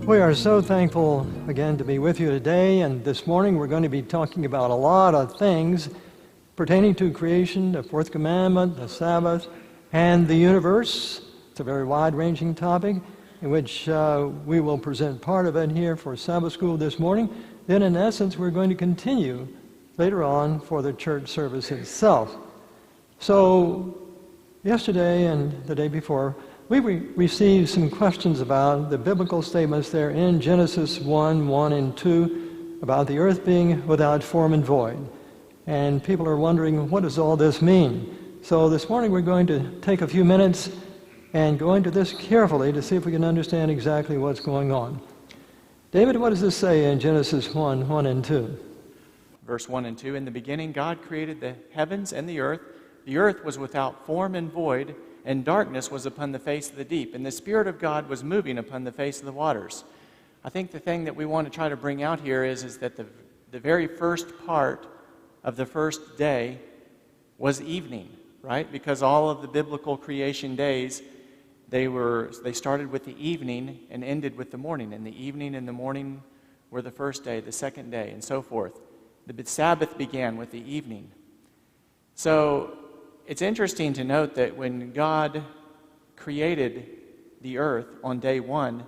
We are so thankful again to be with you today, and this morning we're going to be talking about a lot of things pertaining to creation, the fourth commandment, the Sabbath, and the universe. It's a very wide-ranging topic in which we will present part of it here for Sabbath school this morning. Then in essence we're going to continue later on for the church service itself. So yesterday and the day before, we received some questions about the biblical statements there in Genesis 1 and 2 about the earth being without form and void. And people are wondering, what does all this mean? So this morning we're going to take a few minutes and go into this carefully to see if we can understand exactly what's going on. David, what does this say in Genesis 1 and 2? Verse 1 and 2, in the beginning God created the heavens and the earth. The earth was without form and void, and darkness was upon the face of the deep, and the Spirit of God was moving upon the face of the waters. I think the thing that we want to try to bring out here is that the very first part of the first day was evening, right? Because all of the biblical creation days, they started with the evening and ended with the morning, and the evening and the morning were the first day, the second day, and so forth. The Sabbath began with the evening. So it's interesting to note that when God created the earth on day one,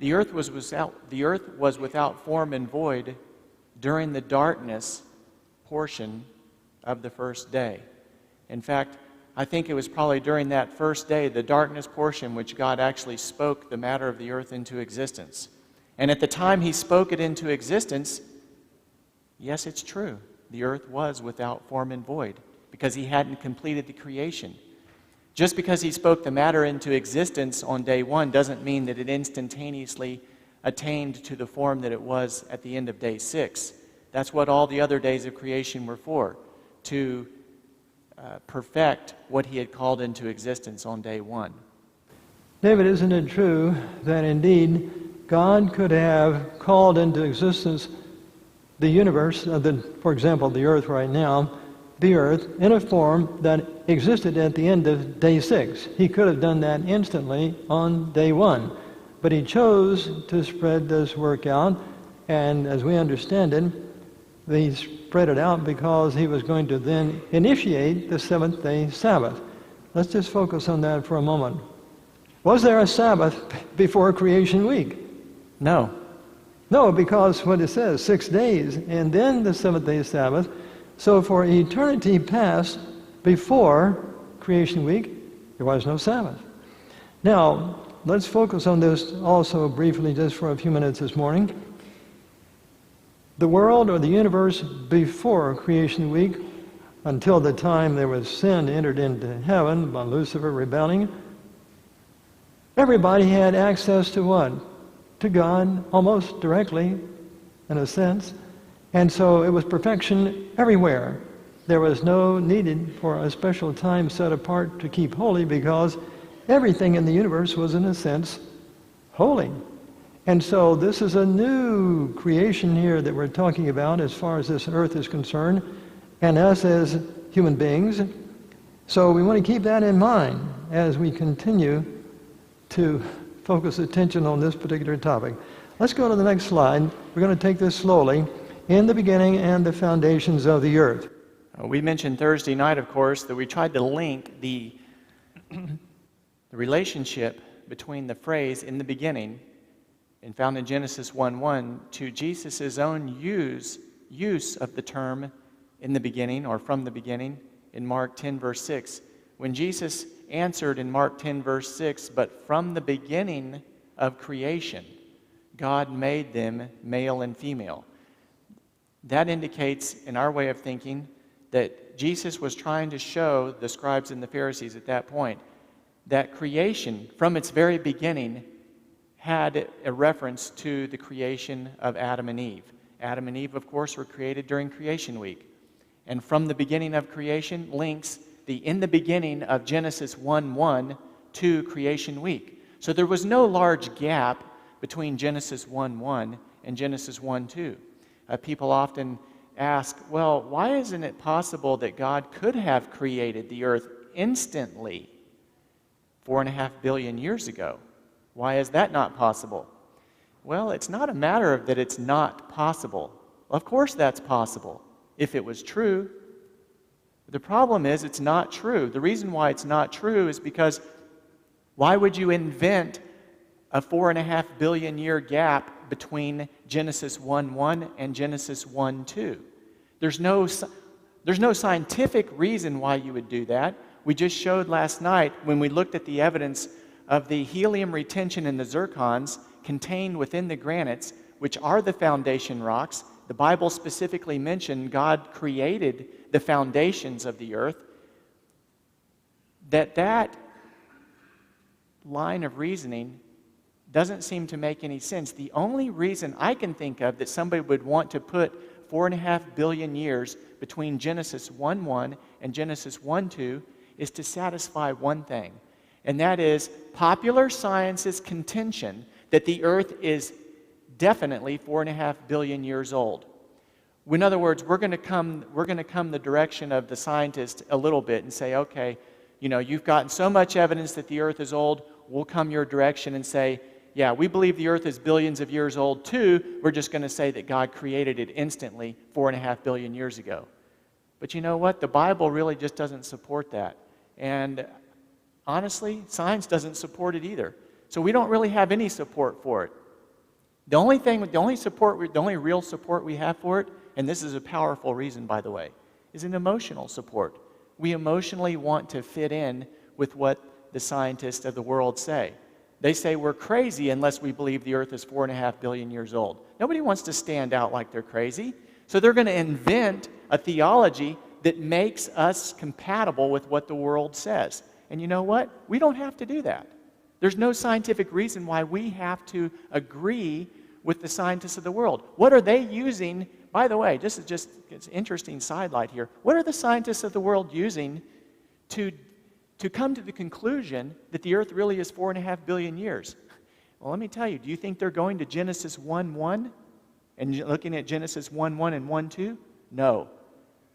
the earth was without form and void during the darkness portion of the first day. In fact, I think it was probably during that first day, the darkness portion, which God actually spoke the matter of the earth into existence. And at the time He spoke it into existence, yes, it's true. The earth was without form and void, because He hadn't completed the creation. Just because He spoke the matter into existence on day one doesn't mean that it instantaneously attained to the form that it was at the end of day 6. That's what all the other days of creation were for, to perfect what He had called into existence on day 1. David, isn't it true that indeed God could have called into existence the universe, for example, the earth right now, the earth in a form that existed at the end of day 6. He could have done that instantly on day 1. But He chose to spread this work out, and as we understand it, He spread it out because He was going to then initiate the seventh-day Sabbath. Let's just focus on that for a moment. Was there a Sabbath before creation week? No. No, because what it says, 6 days, and then the seventh-day Sabbath. So for eternity past, before creation week, there was no Sabbath. Now, let's focus on this also briefly just for a few minutes this morning. The world or the universe before creation week, until the time there was sin entered into heaven by Lucifer rebelling, everybody had access to what? To God, almost directly, in a sense. And so it was perfection everywhere. There was no needed for a special time set apart to keep holy, because everything in the universe was, in a sense, holy. And so this is a new creation here that we're talking about as far as this earth is concerned, and us as human beings. So we want to keep that in mind as we continue to focus attention on this particular topic. Let's go to the next slide. We're going to take this slowly. In the beginning and the foundations of the earth. We mentioned Thursday night, of course, that we tried to link the relationship between the phrase "in the beginning" and found in Genesis 1:1 to Jesus' own use of the term "in the beginning" or "from the beginning" in Mark 10 verse 6. When Jesus answered in Mark 10 verse 6, "But from the beginning of creation, God made them male and female." That indicates, in our way of thinking, that Jesus was trying to show the scribes and the Pharisees at that point that creation, from its very beginning, had a reference to the creation of Adam and Eve. Adam and Eve, of course, were created during creation week. And from the beginning of creation links the "in the beginning" of Genesis 1:1 to creation week. So there was no large gap between Genesis 1:1 and Genesis 1:2. People often ask, well, why isn't it possible that God could have created the earth instantly 4.5 billion years ago? Why is that not possible? Well, it's not a matter of that it's not possible. Of course that's possible, if it was true. The problem is it's not true. The reason why it's not true is because why would you invent a 4.5 billion year gap between Genesis 1:1 and Genesis 1:2? There's no scientific reason why you would do that. We just showed last night when we looked at the evidence of the helium retention in the zircons contained within the granites, which are the foundation rocks. The Bible specifically mentioned God created the foundations of the earth. That line of reasoning doesn't seem to make any sense. The only reason I can think of that somebody would want to put 4.5 billion years between Genesis 1:1 and Genesis 1:2 is to satisfy one thing, and that is popular science's contention that the earth is definitely 4.5 billion years old. In other words, we're going to come the direction of the scientists a little bit and say, okay, you've gotten so much evidence that the earth is old, we'll come your direction and say, yeah, we believe the earth is billions of years old too. We're just going to say that God created it instantly 4.5 billion years ago. But you know what? The Bible really just doesn't support that. And honestly, science doesn't support it either. So we don't really have any support for it. The only real support we have for it, and this is a powerful reason, by the way, is an emotional support. We emotionally want to fit in with what the scientists of the world say. They say we're crazy unless we believe the earth is 4.5 billion years old. Nobody wants to stand out like they're crazy. So they're going to invent a theology that makes us compatible with what the world says. And you know what? We don't have to do that. There's no scientific reason why we have to agree with the scientists of the world. What are they using? By the way, this is just it's an interesting sidelight here. What are the scientists of the world using to come to the conclusion that the earth really is 4.5 billion years? Well, let me tell you, do you think they're going to Genesis 1:1 and looking at Genesis 1:1 and 1:2? No.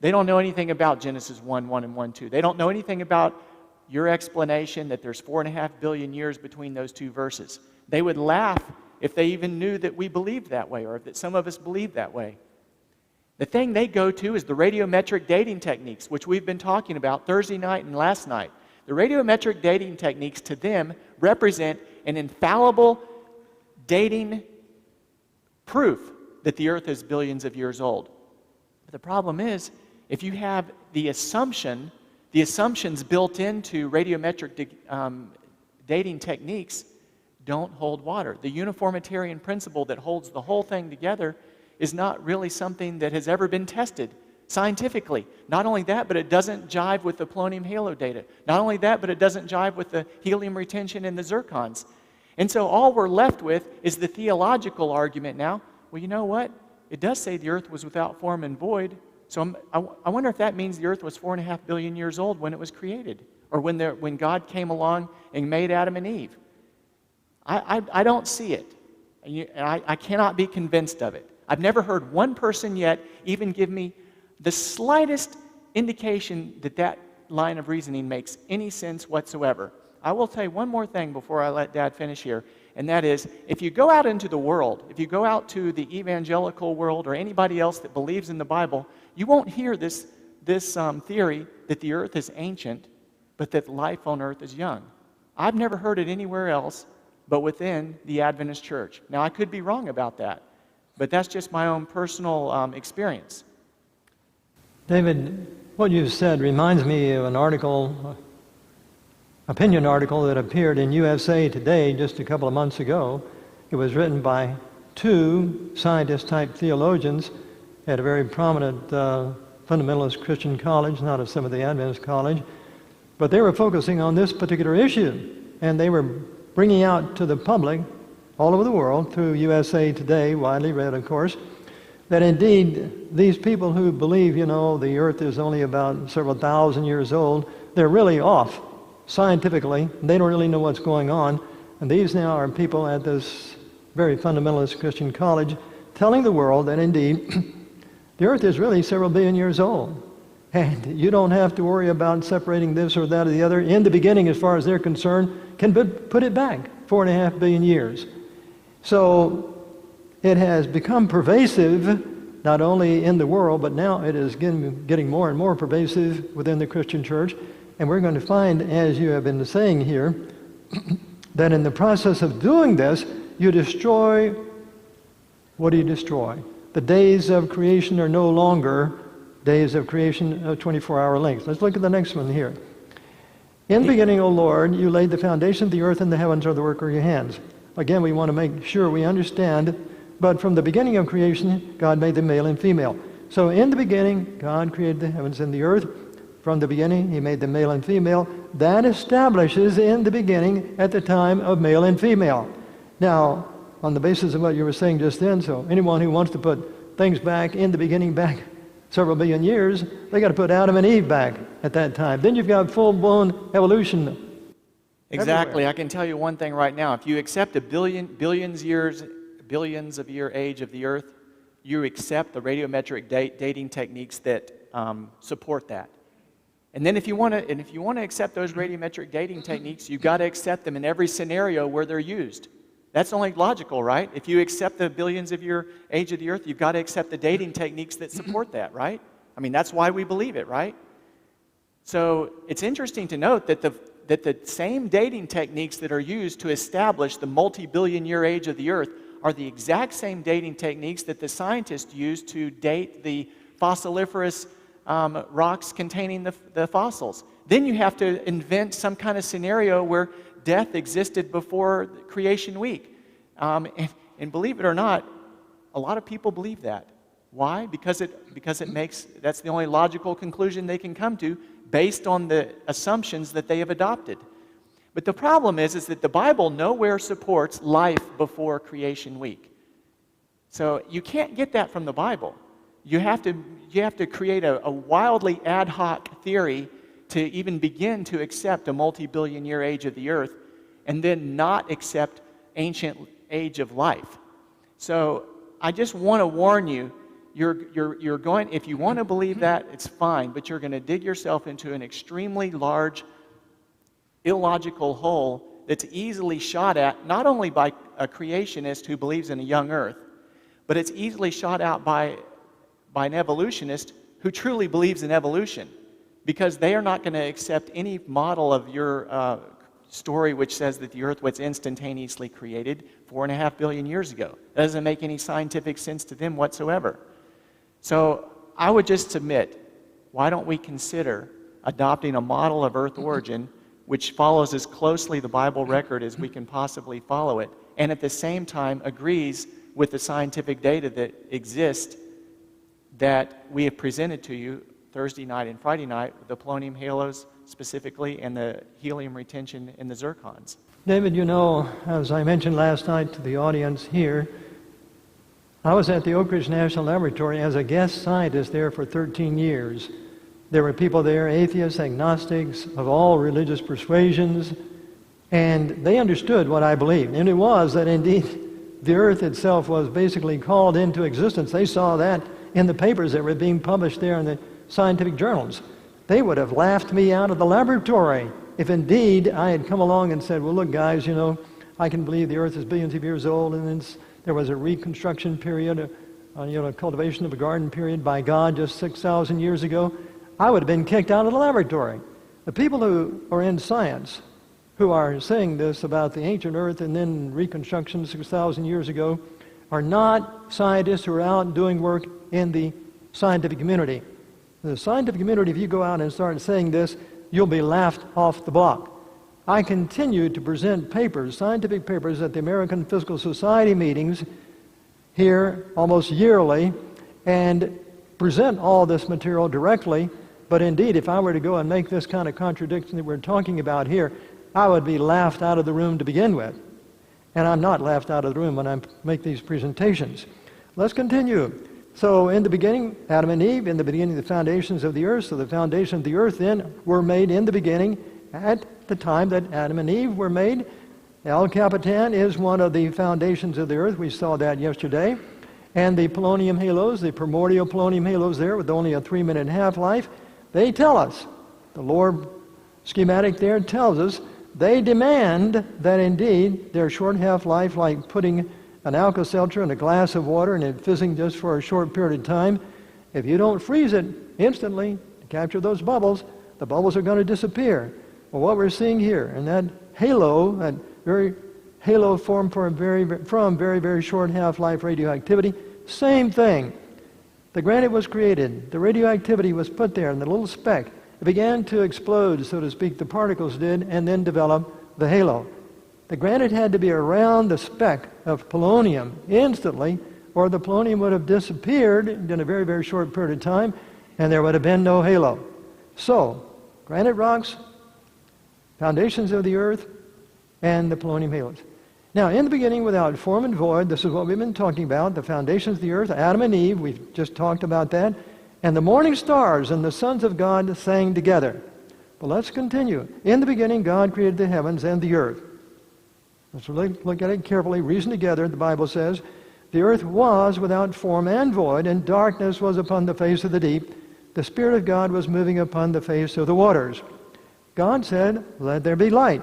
They don't know anything about Genesis 1:1 and 1:2. They don't know anything about your explanation that there's 4.5 billion years between those two verses. They would laugh if they even knew that we believed that way or that some of us believed that way. The thing they go to is the radiometric dating techniques, which we've been talking about Thursday night and last night. The radiometric dating techniques to them represent an infallible dating proof that the earth is billions of years old. But the problem is, if you have the assumptions built into radiometric dating techniques don't hold water. The uniformitarian principle that holds the whole thing together is not really something that has ever been tested scientifically. Not only that, but it doesn't jive with the polonium halo data. Not only that, but it doesn't jive with the helium retention in the zircons. And so all we're left with is the theological argument now. Well, you know what? It does say the earth was without form and void. So I wonder if that means the earth was 4.5 billion years old when it was created, or when God came along and made Adam and Eve. I don't see it. I cannot be convinced of it. I've never heard one person yet even give me the slightest indication that that line of reasoning makes any sense whatsoever. I will tell you one more thing before I let Dad finish here, and that is, if you go out into the world, if you go out to the evangelical world or anybody else that believes in the Bible, you won't hear this theory that the earth is ancient, but that life on earth is young. I've never heard it anywhere else but within the Adventist church. Now, I could be wrong about that, but that's just my own personal experience. David, what you've said reminds me of an article, opinion article that appeared in USA Today just a couple of months ago. It was written by two scientist-type theologians at a very prominent fundamentalist Christian college, not a Seventh-day Adventist college, but they were focusing on this particular issue, and they were bringing out to the public all over the world through USA Today, widely read, of course, that indeed these people who believe, the earth is only about several thousand years old, they're really off scientifically. They don't really know what's going on. And these now are people at this very fundamentalist Christian college telling the world that indeed the earth is really several billion years old. And you don't have to worry about separating this or that or the other. In the beginning, as far as they're concerned, can put it back 4.5 billion years. So it has become pervasive not only in the world, but now it is getting more and more pervasive within the Christian church. And we're going to find, as you have been saying here, that in the process of doing this, you destroy, what do you destroy? The days of creation are no longer days of creation of 24-hour length. Let's look at the next one here. In the beginning, O Lord, you laid the foundation of the earth, and the heavens are the work of your hands. Again, we want to make sure we understand, but from the beginning of creation, God made them male and female. So in the beginning, God created the heavens and the earth. From the beginning, he made them male and female. That establishes in the beginning at the time of male and female. Now, on the basis of what you were saying just then, so anyone who wants to put things back in the beginning back several billion years, they got to put Adam and Eve back at that time. Then you've got full-blown evolution. Exactly. Everywhere. I can tell you one thing right now. If you accept a billions of year age of the earth, you accept the radiometric dating techniques that support that. And then if you want to accept those radiometric dating techniques, you've got to accept them in every scenario where they're used. That's only logical, right? If you accept the billions of year age of the earth, you've got to accept the dating techniques that support that, right? I mean, that's why we believe it, right? So it's interesting to note that the same dating techniques that are used to establish the multi-billion year age of the earth are the exact same dating techniques that the scientists use to date the fossiliferous rocks containing the fossils. Then you have to invent some kind of scenario where death existed before creation week. And believe it or not, a lot of people believe that. Why? Because it makes, that's the only logical conclusion they can come to based on the assumptions that they have adopted. But the problem is that the Bible nowhere supports life before creation week. So you can't get that from the Bible. You have to create a wildly ad hoc theory to even begin to accept a multi-billion year age of the earth, and then not accept ancient age of life. So I just want to warn you, you're going, if you want to believe that, it's fine, but you're going to dig yourself into an extremely large, illogical hole that's easily shot at, not only by a creationist who believes in a young earth, but it's easily shot out by an evolutionist who truly believes in evolution, because they are not going to accept any model of your story which says that the earth was instantaneously created 4.5 billion years ago. That doesn't make any scientific sense to them whatsoever. So I would just submit, why don't we consider adopting a model of earth origin which follows as closely the Bible record as we can possibly follow it, and at the same time agrees with the scientific data that exists that we have presented to you Thursday night and Friday night, the polonium halos specifically, and the helium retention in the zircons. David, you know, as I mentioned last night to the audience here, I was at the Oak Ridge National Laboratory as a guest scientist there for 13 years. There were people there, atheists, agnostics, of all religious persuasions, and they understood what I believed. And it was that indeed the earth itself was basically called into existence. They saw that in the papers that were being published there in the scientific journals. They would have laughed me out of the laboratory if indeed I had come along and said, well, look, guys, you know, I can believe the earth is billions of years old, and then there was a reconstruction period, cultivation of a garden period by God just 6,000 years ago. I would have been kicked out of the laboratory. The people who are in science, who are saying this about the ancient earth and then reconstruction 6,000 years ago, are not scientists who are out doing work in the scientific community. The scientific community, if you go out and start saying this, you'll be laughed off the block. I continue to present papers, scientific papers, at the American Physical Society meetings here almost yearly, and present all this material directly. But indeed, if I were to go and make this kind of contradiction that we're talking about here, I would be laughed out of the room to begin with. And I'm not laughed out of the room when I make these presentations. Let's continue. So in the beginning, Adam and Eve, in the beginning, the foundations of the earth. So the foundations of the earth then were made in the beginning at the time that Adam and Eve were made. El Capitan is one of the foundations of the earth. We saw that yesterday. And the polonium halos, the primordial polonium halos there with only a 3-minute half-life, they tell us, the Lord schematic there tells us, they demand that indeed their short half-life, like putting an Alka-Seltzer in a glass of water and it's fizzing just for a short period of time, if you don't freeze it instantly to capture those bubbles, the bubbles are going to disappear. Well, what we're seeing here, and that halo, that very halo formed from very, very short half-life radioactivity, same thing. The granite was created, the radioactivity was put there in the little speck. It began to explode, so to speak, the particles did, and then develop the halo. The granite had to be around the speck of polonium instantly, or the polonium would have disappeared in a very, very short period of time, and there would have been no halo. So, granite rocks, foundations of the earth, and the polonium halos. Now, in the beginning, without form and void, this is what we've been talking about, the foundations of the earth, Adam and Eve, we've just talked about that, and the morning stars and the sons of God sang together. But let's continue. In the beginning, God created the heavens and the earth. Let's look at it carefully. Reason together, the Bible says, the earth was without form and void, and darkness was upon the face of the deep. The Spirit of God was moving upon the face of the waters. God said, let there be light.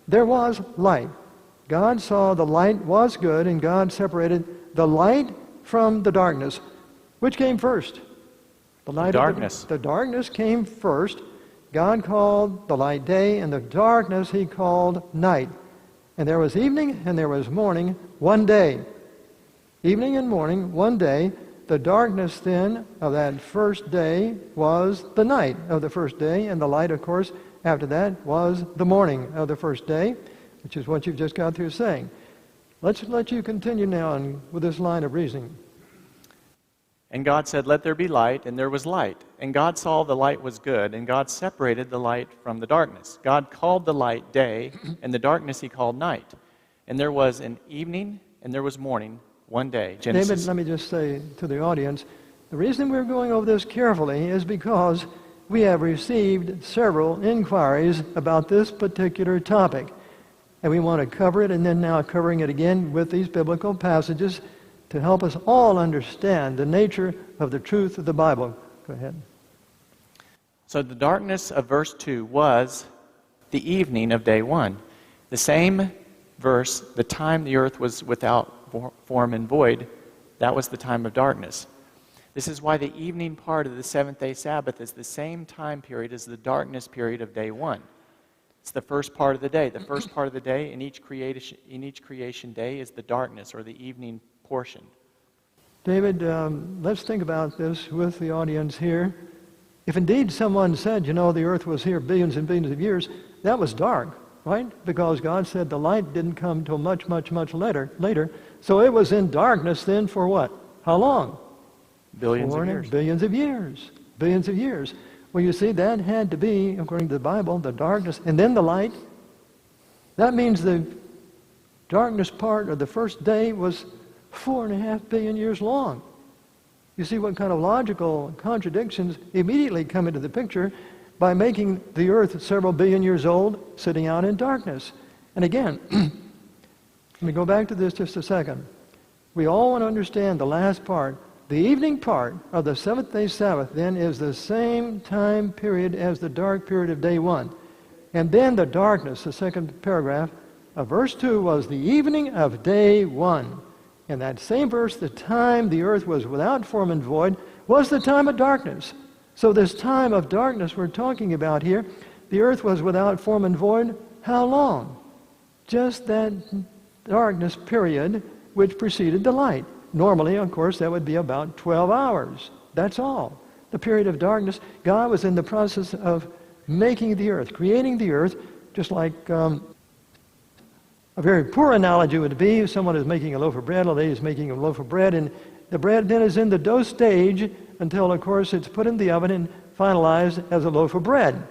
There was light. God saw the light was good, and God separated the light from the darkness. Which came first? The light. Darkness. The darkness came first. God called the light day, and the darkness he called night. And there was evening and there was morning one day. Evening and morning one day. The darkness then of that first day was the night of the first day, and the light, of course, after that was the morning of the first day, which is what you've just got through saying. Let's let you continue now with this line of reasoning. And God said, let there be light, and there was light. And God saw the light was good, and God separated the light from the darkness. God called the light day, and the darkness he called night. And there was an evening, and there was morning, one day. Genesis. David, let me just say to the audience, the reason we're going over this carefully is because we have received several inquiries about this particular topic. And we want to cover it, and then now covering it again with these biblical passages to help us all understand the nature of the truth of the Bible. Go ahead. So the darkness of verse 2 was the evening of day 1. The same verse, the time the earth was without form and void, that was the time of darkness. This is why the evening part of the seventh-day Sabbath is the same time period as the darkness period of day 1. It's the first part of the day. The first part of the day in each creation day is the darkness or the evening portion. David, let's think about this with the audience here. If indeed someone said, the earth was here billions and billions of years, that was dark, right? Because God said the light didn't come till much, much, much later. So it was in darkness then for what? How long? Billions of years. Billions of years. Billions of years. Well, you see, that had to be, according to the Bible, the darkness, and then the light. That means the darkness part of the first day was 4.5 billion years long. You see what kind of logical contradictions immediately come into the picture by making the earth several billion years old, sitting out in darkness. And again, let me go back to this just a second. We all want to understand the last part. The evening part of the seventh-day Sabbath then is the same time period as the dark period of day 1. And then the darkness, the second paragraph of verse 2, was the evening of day 1. In that same verse, the time the earth was without form and void was the time of darkness. So this time of darkness we're talking about here, the earth was without form and void, how long? Just that darkness period which preceded the light. Normally, of course, that would be about 12 hours. That's all. The period of darkness, God was in the process of making the earth, creating the earth, just like a very poor analogy would be if someone is making a loaf of bread, a lady is making a loaf of bread, and the bread then is in the dough stage until, of course, it's put in the oven and finalized as a loaf of bread.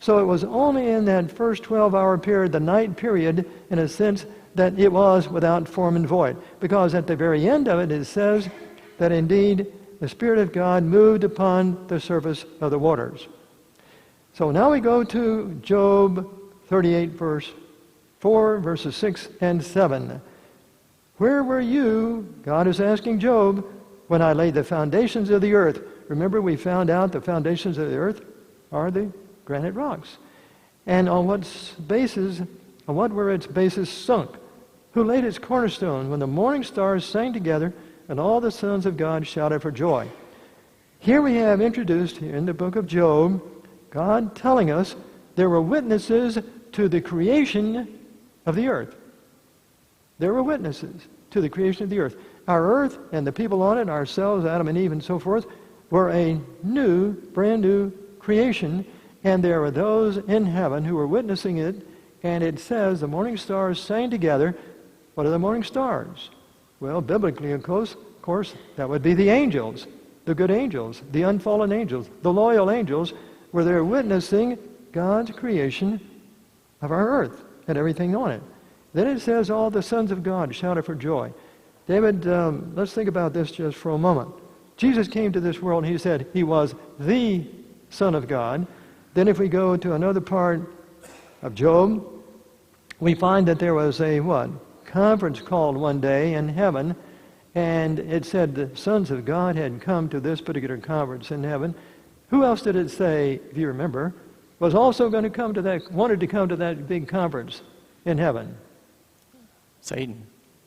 So it was only in that first 12-hour period, the night period, in a sense, that it was without form and void. Because at the very end of it, it says that indeed the Spirit of God moved upon the surface of the waters. So now we go to Job 38, verse 4, verses 6 and 7. Where were you, God is asking Job, when I laid the foundations of the earth? Remember, we found out the foundations of the earth are the granite rocks. And on what were its bases sunk? who laid its cornerstone, when the morning stars sang together and all the sons of God shouted for joy. Here we have introduced in the book of Job, God telling us there were witnesses to the creation of the earth. There were witnesses to the creation of the earth. Our earth and the people on it, ourselves, Adam and Eve and so forth, were a new, brand new creation, and there were those in heaven who were witnessing it, and it says the morning stars sang together. What are the morning stars? Well, biblically, of course, that would be the angels, the good angels, the unfallen angels, the loyal angels, where they're witnessing God's creation of our earth and everything on it. Then it says all the sons of God shouted for joy. David, let's think about this just for a moment. Jesus came to this world and he said he was the Son of God. Then if we go to another part of Job, we find that there was a conference called one day in heaven, and it said the sons of God had come to this particular conference in heaven. Who else did it say, if you remember, was also going to come to that, wanted to come to that big conference in heaven? Satan.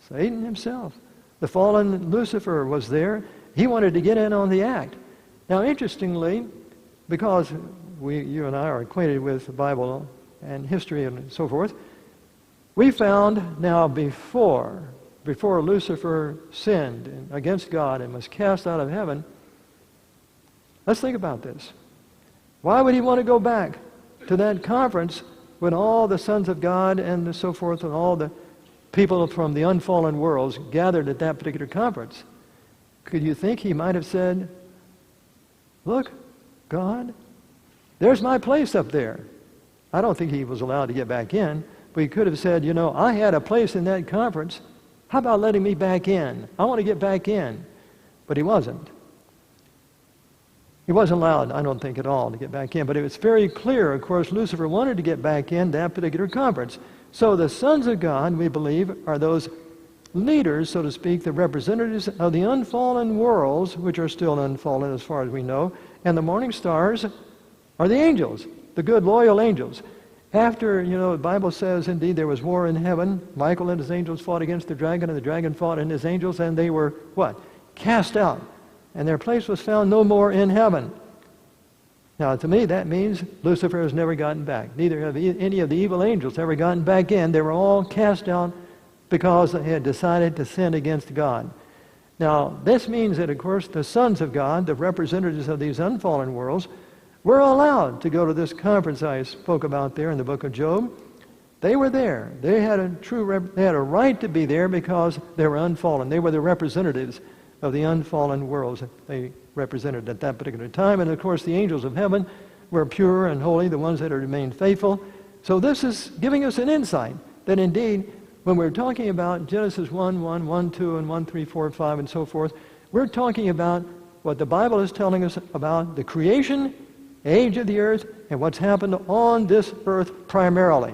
Satan himself. The fallen Lucifer was there. He wanted to get in on the act. Now, interestingly, because you and I are acquainted with the Bible and history and so forth, we found now before Lucifer sinned against God and was cast out of heaven, let's think about this. Why would he want to go back to that conference when all the sons of God and so forth and all the people from the unfallen worlds gathered at that particular conference? Could you think he might have said, look, God, there's my place up there. I don't think he was allowed to get back in, but he could have said, I had a place in that conference. How about letting me back in? I want to get back in. But he wasn't. He wasn't allowed, I don't think, at all to get back in. But it was very clear, of course, Lucifer wanted to get back in that particular conference. So the sons of God, we believe, are those leaders, so to speak, the representatives of the unfallen worlds, which are still unfallen as far as we know. And the morning stars are the angels, the good, loyal angels. After, the Bible says, indeed, there was war in heaven. Michael and his angels fought against the dragon, and the dragon fought and his angels, and they were, cast out. And their place was found no more in heaven. Now, to me, that means Lucifer has never gotten back. Neither have any of the evil angels ever gotten back in. They were all cast out because they had decided to sin against God. Now, this means that, of course, the sons of God, the representatives of these unfallen worlds, were allowed to go to this conference I spoke about there in the book of Job. They were there. They had a right to be there because they were unfallen. They were the representatives of the unfallen worlds that they represented at that particular time. And of course, the angels of heaven were pure and holy, the ones that had remained faithful. So this is giving us an insight that indeed, when we're talking about Genesis 1:1, 1:2, and 1:3, 4, 5, and so forth, we're talking about what the Bible is telling us about the creation, age of the earth, and what's happened on this earth primarily.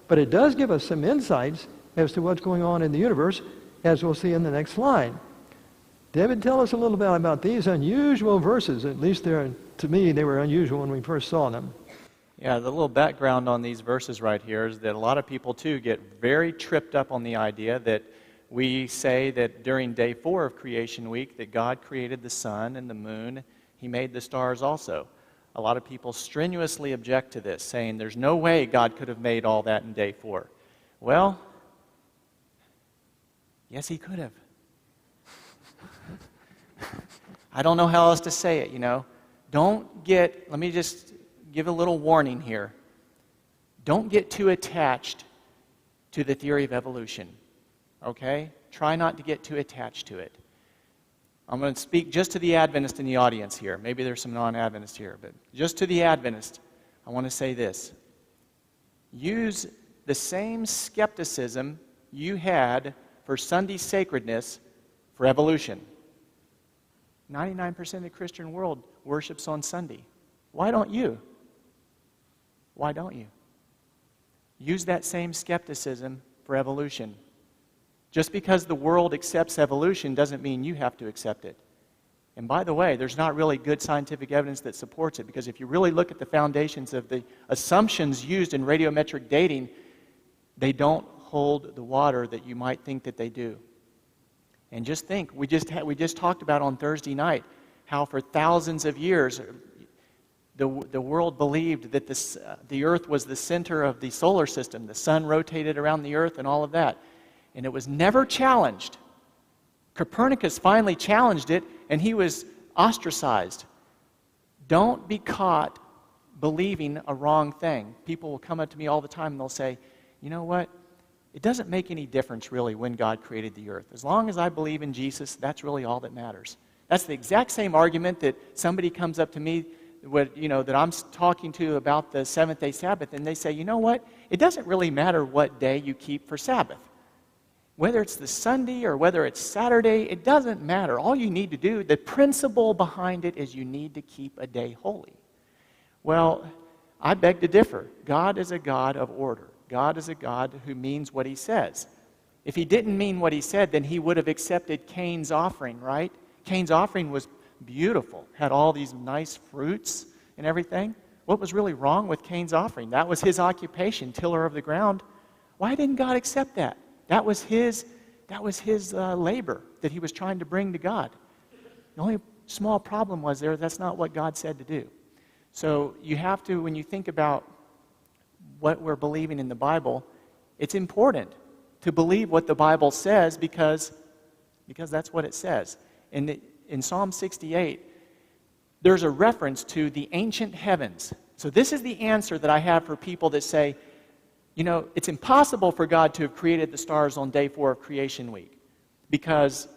But it does give us some insights as to what's going on in the universe, as we'll see in the next slide. David, tell us a little bit about these unusual verses. At least to me, they were unusual when we first saw them. Yeah, the little background on these verses right here is that a lot of people, too, get very tripped up on the idea that we say that during day 4 of creation week that God created the sun and the moon. He made the stars also. A lot of people strenuously object to this, saying there's no way God could have made all that in day 4. Well, yes, he could have. I don't know how else to say it, let me just give a little warning here. Don't get too attached to the theory of evolution, okay? Try not to get too attached to it. I'm going to speak just to the Adventist in the audience here. Maybe there's some non-Adventists here, but just to the Adventist, I want to say this. Use the same skepticism you had for Sunday sacredness for evolution. 99% of the Christian world worships on Sunday. Why don't you? Why don't you? Use that same skepticism for evolution. Just because the world accepts evolution doesn't mean you have to accept it. And by the way, there's not really good scientific evidence that supports it, because if you really look at the foundations of the assumptions used in radiometric dating, they don't hold the water that you might think that they do. And just think, we just talked about on Thursday night how for thousands of years the world believed that the earth was the center of the solar system. The sun rotated around the earth and all of that. And it was never challenged. Copernicus finally challenged it, and he was ostracized. Don't be caught believing a wrong thing. People will come up to me all the time and they'll say, you know what? It doesn't make any difference really when God created the earth. As long as I believe in Jesus, that's really all that matters. That's the exact same argument that somebody comes up to me that I'm talking to about the seventh-day Sabbath, and they say, you know what? It doesn't really matter what day you keep for Sabbath. Whether it's the Sunday or whether it's Saturday, it doesn't matter. All you need to do, the principle behind it is you need to keep a day holy. Well, I beg to differ. God is a God of order. God is a God who means what he says. If he didn't mean what he said, then he would have accepted Cain's offering, right? Cain's offering was beautiful, had all these nice fruits and everything. What was really wrong with Cain's offering? That was his occupation, tiller of the ground. Why didn't God accept that? That was his labor that he was trying to bring to God. The only small problem was that's not what God said to do. So you have to, when you think about what we're believing in the Bible, it's important to believe what the Bible says because that's what it says. In Psalm 68, there's a reference to the ancient heavens. So this is the answer that I have for people that say, it's impossible for God to have created the stars on day 4 of creation week because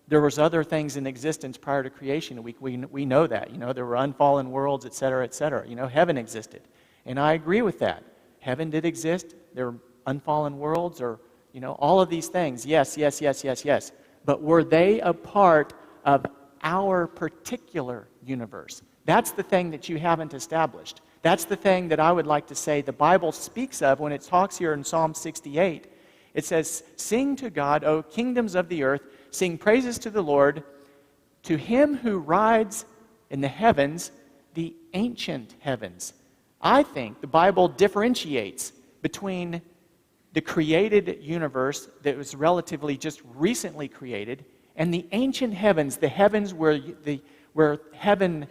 there was other things in existence prior to creation week. We know that. There were unfallen worlds, et cetera, et cetera. Heaven existed. And I agree with that. Heaven did exist. There were unfallen worlds or, all of these things. Yes. But were they a part of our particular universe? That's the thing that you haven't established. That's the thing that I would like to say the Bible speaks of when it talks here in Psalm 68. It says, sing to God, O kingdoms of the earth, sing praises to the Lord, to him who rides in the heavens, the ancient heavens. I think the Bible differentiates between the created universe that was relatively just recently created and the ancient heavens, the heavens where heaven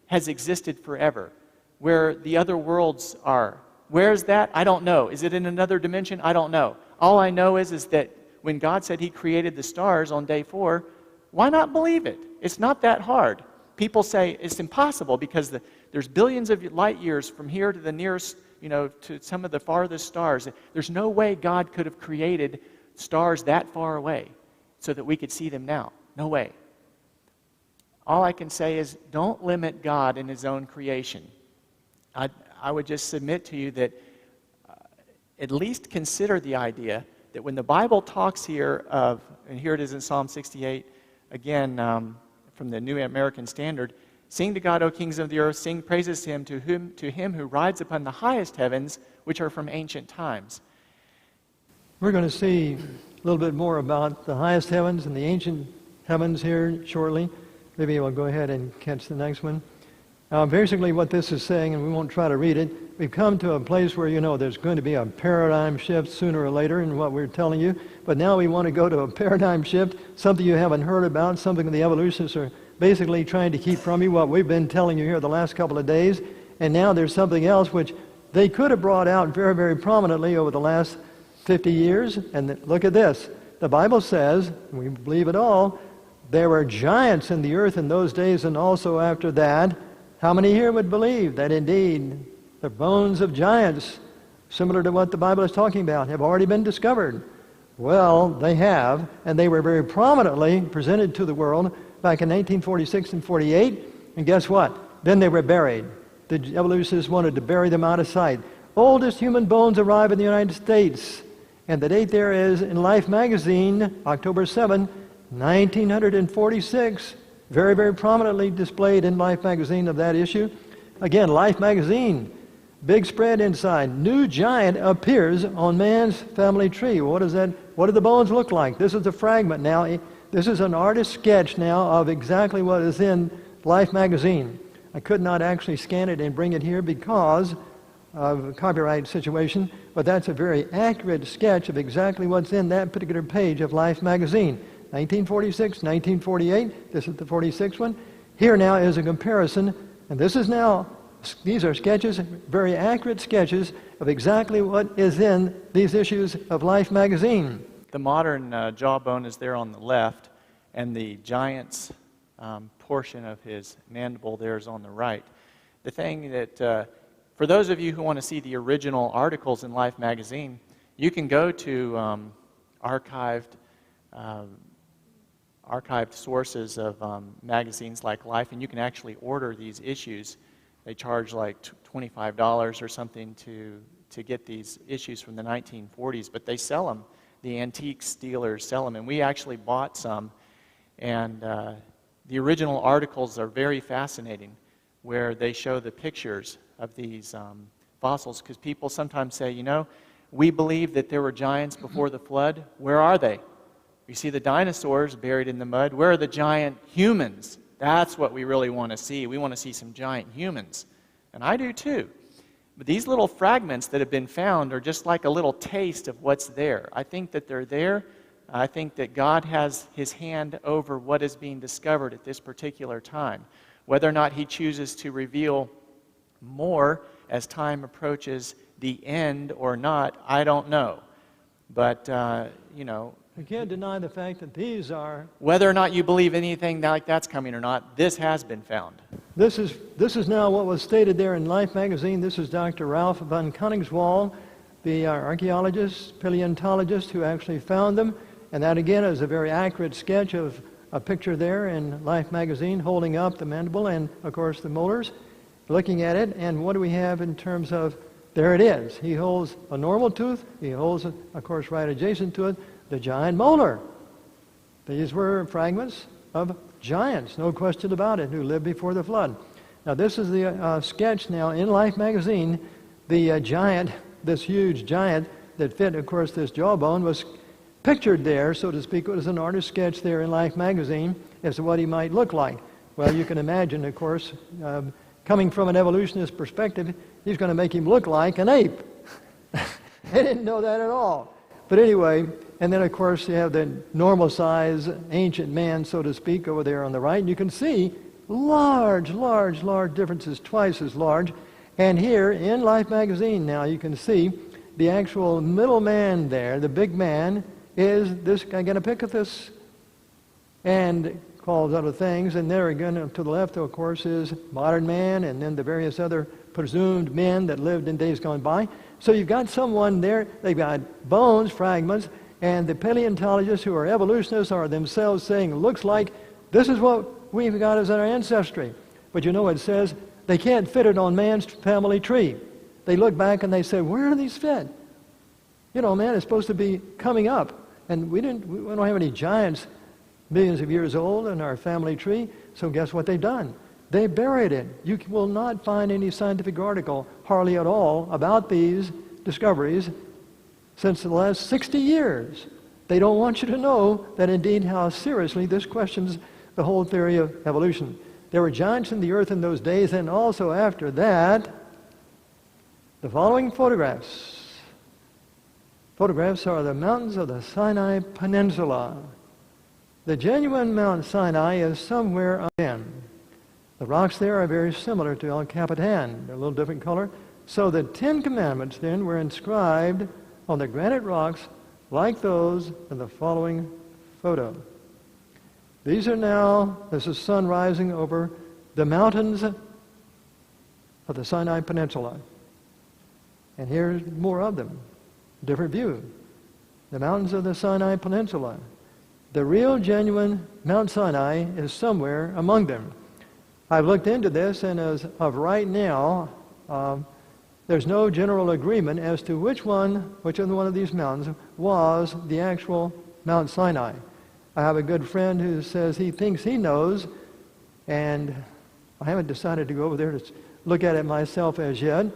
has existed forever, where the other worlds are. Where is that? I don't know. Is it in another dimension? I don't know. All I know is that when God said he created the stars on day 4, why not believe it? It's not that hard. People say it's impossible because there's billions of light years from here to the nearest, to some of the farthest stars. There's no way God could have created stars that far away so that we could see them now. No way. All I can say is don't limit God in his own creation. I would just submit to you that at least consider the idea that when the Bible talks here of, and here it is in Psalm 68, again from the New American Standard, sing to God, O kings of the earth, sing praises to him who rides upon the highest heavens, which are from ancient times. We're going to see a little bit more about the highest heavens and the ancient heavens here shortly. Maybe we'll go ahead and catch the next one. Basically what this is saying, and we won't try to read it, we've come to a place where there's going to be a paradigm shift sooner or later in what we're telling you, but now we want to go to a paradigm shift, something you haven't heard about, something the evolutionists are basically trying to keep from you, what we've been telling you here the last couple of days, and now there's something else which they could have brought out very, very prominently over the last 50 years, and look at this. The Bible says, and we believe it all, there were giants in the earth in those days and also after that. How many here would believe that indeed the bones of giants, similar to what the Bible is talking about, have already been discovered? Well, they have, and they were very prominently presented to the world back in 1946 and 48, and guess what? Then they were buried. The evolutionists wanted to bury them out of sight. Oldest human bones arrive in the United States, and the date there is in Life magazine, October 7, 1946. Very, very prominently displayed in Life magazine of that issue. Again, Life magazine, big spread inside. New giant appears on man's family tree. What is that? What do the bones look like? This is a fragment now. This is an artist's sketch now of exactly what is in Life magazine. I could not actually scan it and bring it here because of a copyright situation, but that's a very accurate sketch of exactly what's in that particular page of Life magazine. 1946, 1948, this is the 46th one. Here now is a comparison, and these are sketches, very accurate sketches of exactly what is in these issues of Life magazine. The modern jawbone is there on the left, and the giant's portion of his mandible there is on the right. The thing that, for those of you who want to see the original articles in Life magazine, you can go to archived sources of magazines like Life, and you can actually order these issues. They charge like $25 or something to get these issues from the 1940s, but they sell them. The antiques dealers sell them, and we actually bought some. And the original articles are very fascinating, where they show the pictures of these fossils, because people sometimes say, you know, we believe that there were giants before the flood. Where are they? You see the dinosaurs buried in the mud. Where are the giant humans? That's what we really want to see. We want to see some giant humans. And I do too. But these little fragments that have been found are just like a little taste of what's there. I think that they're there. I think that God has His hand over what is being discovered at this particular time. Whether or not He chooses to reveal more as time approaches the end or not, I don't know. But, you know, You can't deny the fact that these are... whether or not you believe anything like that's coming or not, this has been found. This is now what was stated there in Life magazine. This is Dr. Ralph von Koningswald, the archaeologist, paleontologist who actually found them. And that again is a very accurate sketch of a picture there in Life magazine holding up the mandible and, of course, the molars, looking at it. And what do we have in terms of... There it is. He holds a normal tooth. He holds, of course, right adjacent to it, the giant molar. These were fragments of giants, no question about it, who lived before the flood. Now this is the sketch now in Life magazine. The giant, this huge giant that fit, of course, this jawbone was pictured there, so to speak. It was an artist sketch there in Life magazine as to what he might look like. Well, you can imagine, of course, coming from an evolutionist perspective, he's going to make him look like an ape. They didn't know that at all. But anyway, and then of course you have the normal size ancient man, so to speak, over there on the right. And you can see large differences, twice as large. And here in Life magazine now you can see the actual middle man there, the big man, is this Gigantopithecus, and calls other things. And there again to the left, of course, is modern man, and then the various other presumed men that lived in days gone by. So you've got someone there, they've got bones, fragments, and the paleontologists who are evolutionists are themselves saying, looks like this is what we've got as our ancestry. But you know, it says they can't fit it on man's family tree. They look back and they say, where do these fit? You know, man is supposed to be coming up. And we don't have any giants millions of years old in our family tree. So guess what they've done? They buried it. You will not find any scientific article, hardly at all, about these discoveries since the last 60 years. They don't want you to know that indeed how seriously this questions the whole theory of evolution. There were giants in the earth in those days, and also after that, the following photographs. Photographs are the mountains of the Sinai Peninsula. The genuine Mount Sinai is somewhere on in. The rocks there are very similar to El Capitan. They're a little different color. So the Ten Commandments then were inscribed on the granite rocks like those in the following photo. These are now, this is sun rising over the mountains of the Sinai Peninsula. And here's more of them. Different view. The mountains of the Sinai Peninsula. The real, genuine Mount Sinai is somewhere among them. I've looked into this, and as of right now, there's no general agreement as to which one of these mountains was the actual Mount Sinai. I have a good friend who says he thinks he knows, and I haven't decided to go over there to look at it myself as yet,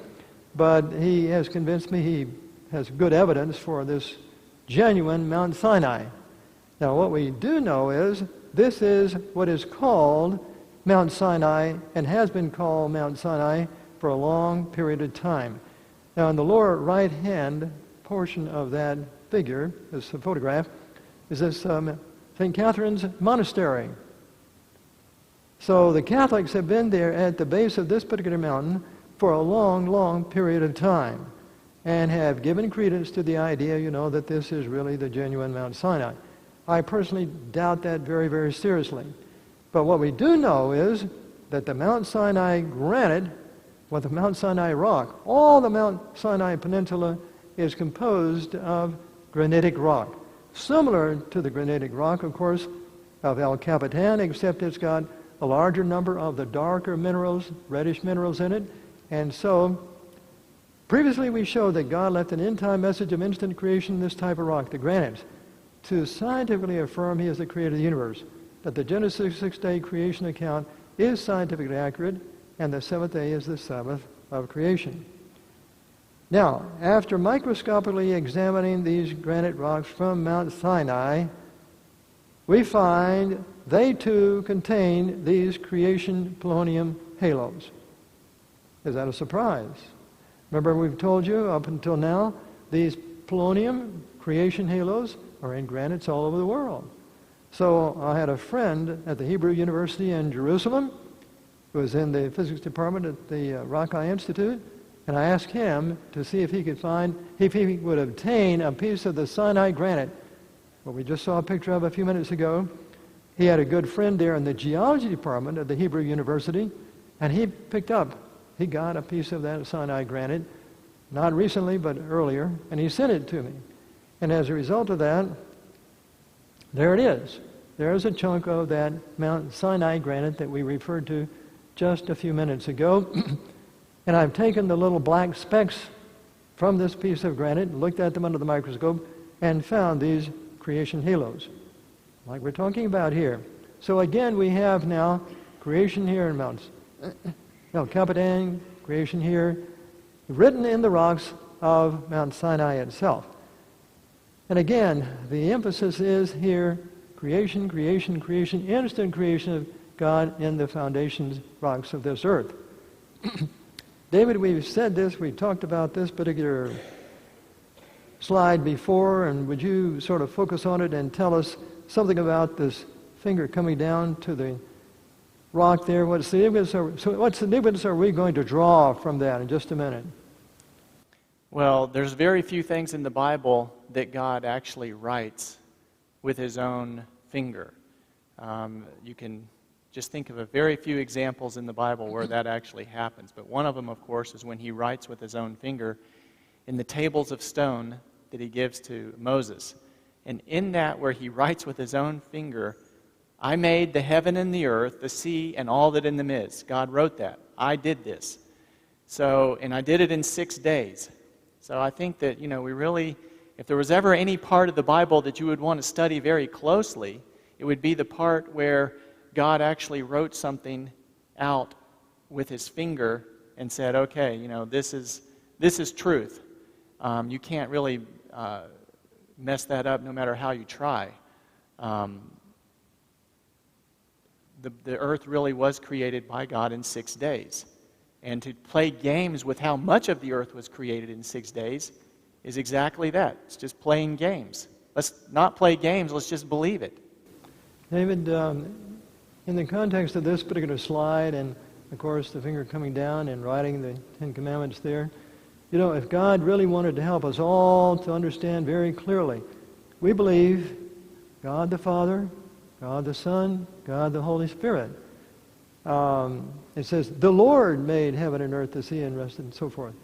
but he has convinced me he has good evidence for this genuine Mount Sinai. Now, what we do know is this is what is called Mount Sinai and has been called Mount Sinai for a long period of time. Now, in the lower right-hand portion of that figure, this photograph, is this St. Catherine's Monastery. So the Catholics have been there at the base of this particular mountain for a long, long period of time and have given credence to the idea, that this is really the genuine Mount Sinai. I personally doubt that very, very seriously. But what we do know is that the Mount Sinai granite with the Mount Sinai rock, all the Mount Sinai Peninsula is composed of granitic rock. Similar to the granitic rock, of course, of El Capitan, except it's got a larger number of the darker minerals, reddish minerals in it. And so, previously we showed that God left an end-time message of instant creation in this type of rock, the granites, to scientifically affirm He is the creator of the universe, that the Genesis 6-day creation account is scientifically accurate, and the seventh day is the Sabbath of creation. Now, after microscopically examining these granite rocks from Mount Sinai, we find they too contain these creation polonium halos. Is that a surprise? Remember, we've told you up until now, these polonium creation halos are in granites all over the world. So I had a friend at the Hebrew University in Jerusalem who was in the physics department at the Rockeye Institute, and I asked him to see if he would obtain a piece of the Sinai granite, what we just saw a picture of a few minutes ago. He had a good friend there in the geology department at the Hebrew University, and he got a piece of that Sinai granite, not recently, but earlier, and he sent it to me. And as a result of that, there it is. There's a chunk of that Mount Sinai granite that we referred to just a few minutes ago. And I've taken the little black specks from this piece of granite, looked at them under the microscope, and found these creation halos, like we're talking about here. So again, we have now creation here in Mount El Capitan, creation here, written in the rocks of Mount Sinai itself. And again, the emphasis is here, creation, creation, creation, instant creation of God in the foundations rocks of this earth. David, we've said this, we talked about this particular slide before, and would you sort of focus on it and tell us something about this finger coming down to the rock there? What significance are we going to draw from that in just a minute? Well, there's very few things in the Bible that God actually writes with His own finger. You can just think of a very few examples in the Bible where that actually happens. But one of them, of course, is when He writes with His own finger in the tables of stone that He gives to Moses. And in that, where He writes with His own finger, I made the heaven and the earth, the sea, and all that in them is. God wrote that. I did this. And I did it in 6 days. So I think that, we really, if there was ever any part of the Bible that you would want to study very closely, it would be the part where God actually wrote something out with His finger and said, okay, this is truth. You can't really mess that up no matter how you try. The earth really was created by God in 6 days. And to play games with how much of the earth was created in 6 days is exactly that. It's just playing games. Let's not play games, let's just believe it. David, in the context of this particular slide, and of course the finger coming down and writing the Ten Commandments there, if God really wanted to help us all to understand very clearly, we believe God the Father, God the Son, God the Holy Spirit. It says, the Lord made heaven and earth, the sea, and rest, and so forth.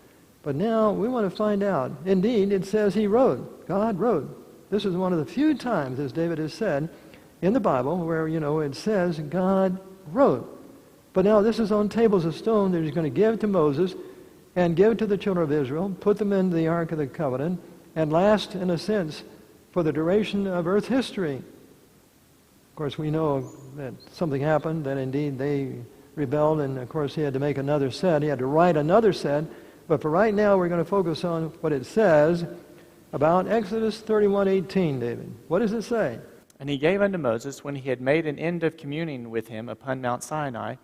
But now we want to find out. Indeed, it says He wrote. God wrote. This is one of the few times, as David has said, in the Bible where, it says God wrote. But now this is on tables of stone that He's going to give to Moses and give to the children of Israel, put them in the Ark of the Covenant, and last, in a sense, for the duration of earth history. Of course, we know that something happened, that indeed they rebelled, and of course He had to make another set. He had to write another set. But for right now, we're going to focus on what it says about Exodus 31:18, David. What does it say? And He gave unto Moses, when he had made an end of communing with him upon Mount Sinai,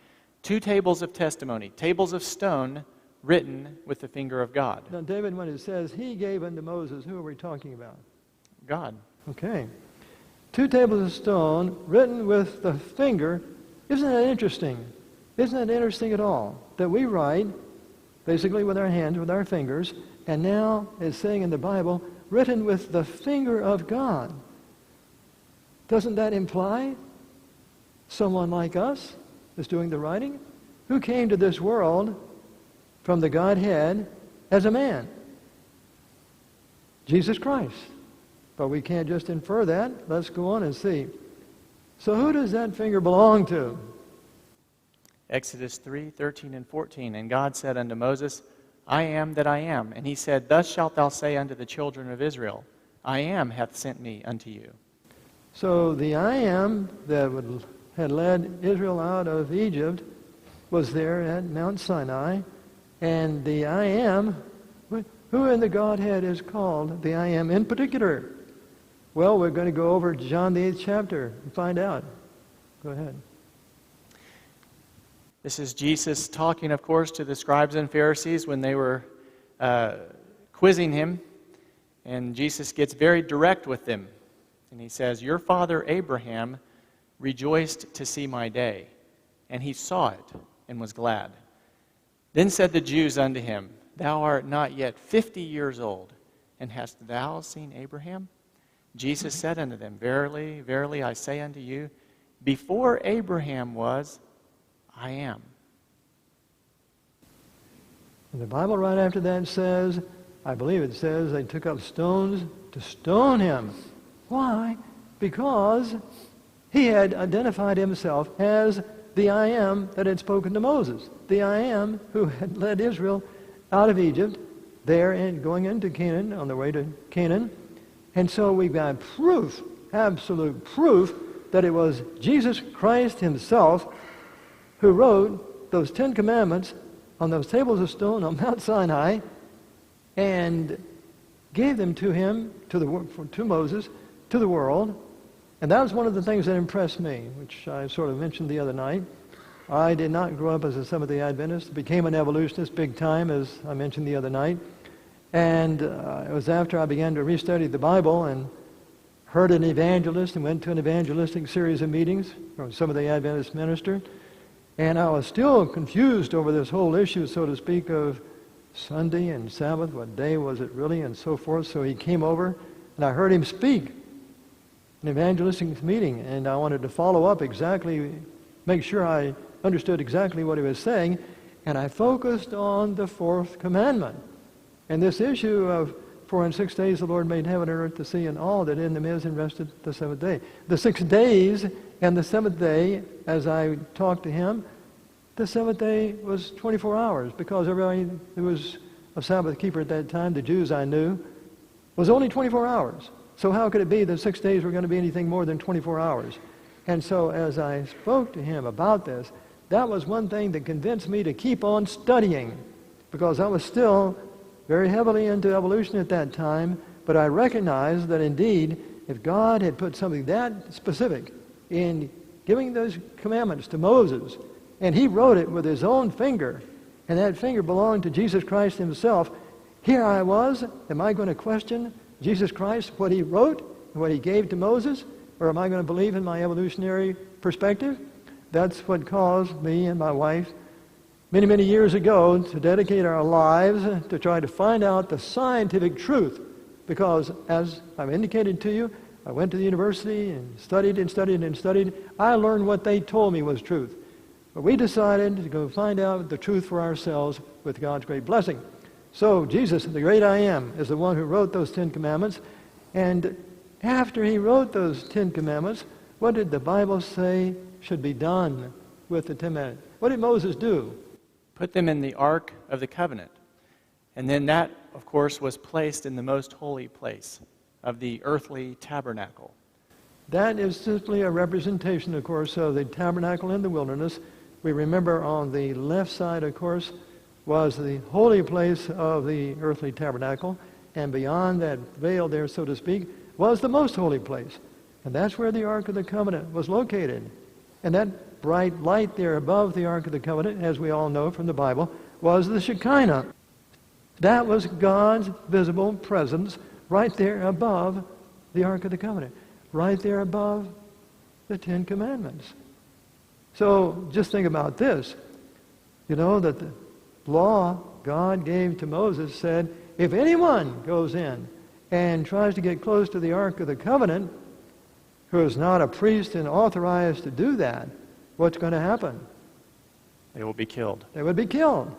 2 tables of testimony, tables of stone written with the finger of God. Now, David, when it says he gave unto Moses, who are we talking about? God. Okay. 2 tables of stone written with the finger. Isn't that interesting? Isn't that interesting at all? That we write basically with our hands, with our fingers, and now it's saying in the Bible, written with the finger of God. Doesn't that imply someone like us is doing the writing? Who came to this world from the Godhead as a man? Jesus Christ. But we can't just infer that. Let's go on and see. So who does that finger belong to? Exodus 3:13 and 14. And God said unto Moses, I am that I am. And he said, Thus shalt thou say unto the children of Israel, I am hath sent me unto you. So the I am that had led Israel out of Egypt was there at Mount Sinai. And the I am, who in the Godhead is called the I am in particular? Well, we're going to go over to John the 8th chapter and find out. Go ahead. This is Jesus talking, of course, to the scribes and Pharisees when they were quizzing him. And Jesus gets very direct with them. And he says, Your father Abraham rejoiced to see my day, and he saw it and was glad. Then said the Jews unto him, Thou art not yet 50 years old, and hast thou seen Abraham? Jesus said unto them, Verily, verily, I say unto you, before Abraham was, I am. And the Bible right after that says, I believe it says, they took up stones to stone him. Why? Because he had identified himself as the I am that had spoken to Moses. The I am who had led Israel out of Egypt, there and going into Canaan, on the way to Canaan. And so we've got proof, absolute proof, that it was Jesus Christ himself who wrote those 10 commandments on those tables of stone on Mount Sinai and gave them to him, to Moses, to the world. And that was one of the things that impressed me, which I sort of mentioned the other night. I did not grow up as a Seventh-day Adventist, became an evolutionist big time, as I mentioned the other night. And it was after I began to restudy the Bible and heard an evangelist and went to an evangelistic series of meetings from some of the Adventist minister. And I was still confused over this whole issue, so to speak, of Sunday and Sabbath. What day was it really, and so forth. So he came over, and I heard him speak in an evangelistic meeting, and I wanted to follow up exactly, make sure I understood exactly what he was saying, and I focused on the 4th commandment. And this issue of 4 and 6 days the Lord made heaven and earth, the sea, and all that in them is, and rested the 7th day. The 6 days and the 7th day, as I talked to him, the 7th day was 24 hours, because everybody who was a Sabbath keeper at that time, the Jews I knew, was only 24 hours. So how could it be that 6 days were going to be anything more than 24 hours? And so as I spoke to him about this, that was one thing that convinced me to keep on studying, because I was still very heavily into evolution at that time, but I recognized that indeed, if God had put something that specific in giving those commandments to Moses, and he wrote it with his own finger, and that finger belonged to Jesus Christ himself, here I was, am I going to question Jesus Christ, what he wrote, and what he gave to Moses, or am I going to believe in my evolutionary perspective? That's what caused me and my wife many, many years ago to dedicate our lives to try to find out the scientific truth. Because as I've indicated to you, I went to the university and studied and studied and studied. I learned what they told me was truth. But we decided to go find out the truth for ourselves with God's great blessing. So Jesus, the great I am, is the one who wrote those 10 commandments. And after he wrote those 10 commandments, what did the Bible say should be done with the 10 commandments? What did Moses do? Put them in the Ark of the Covenant. And then that, of course, was placed in the most holy place of the earthly tabernacle. That is simply a representation, of course, of the tabernacle in the wilderness. We remember on the left side, of course, was the holy place of the earthly tabernacle, and beyond that veil there, so to speak, was the most holy place. And that's where the Ark of the Covenant was located. And that bright light there above the Ark of the Covenant, as we all know from the Bible, was the Shekinah. That was God's visible presence right there above the Ark of the Covenant, right there above the Ten Commandments. So just think about this. You know that the law God gave to Moses said, if anyone goes in and tries to get close to the Ark of the Covenant, who is not a priest and authorized to do that, what's going to happen? They will be killed. They would be killed.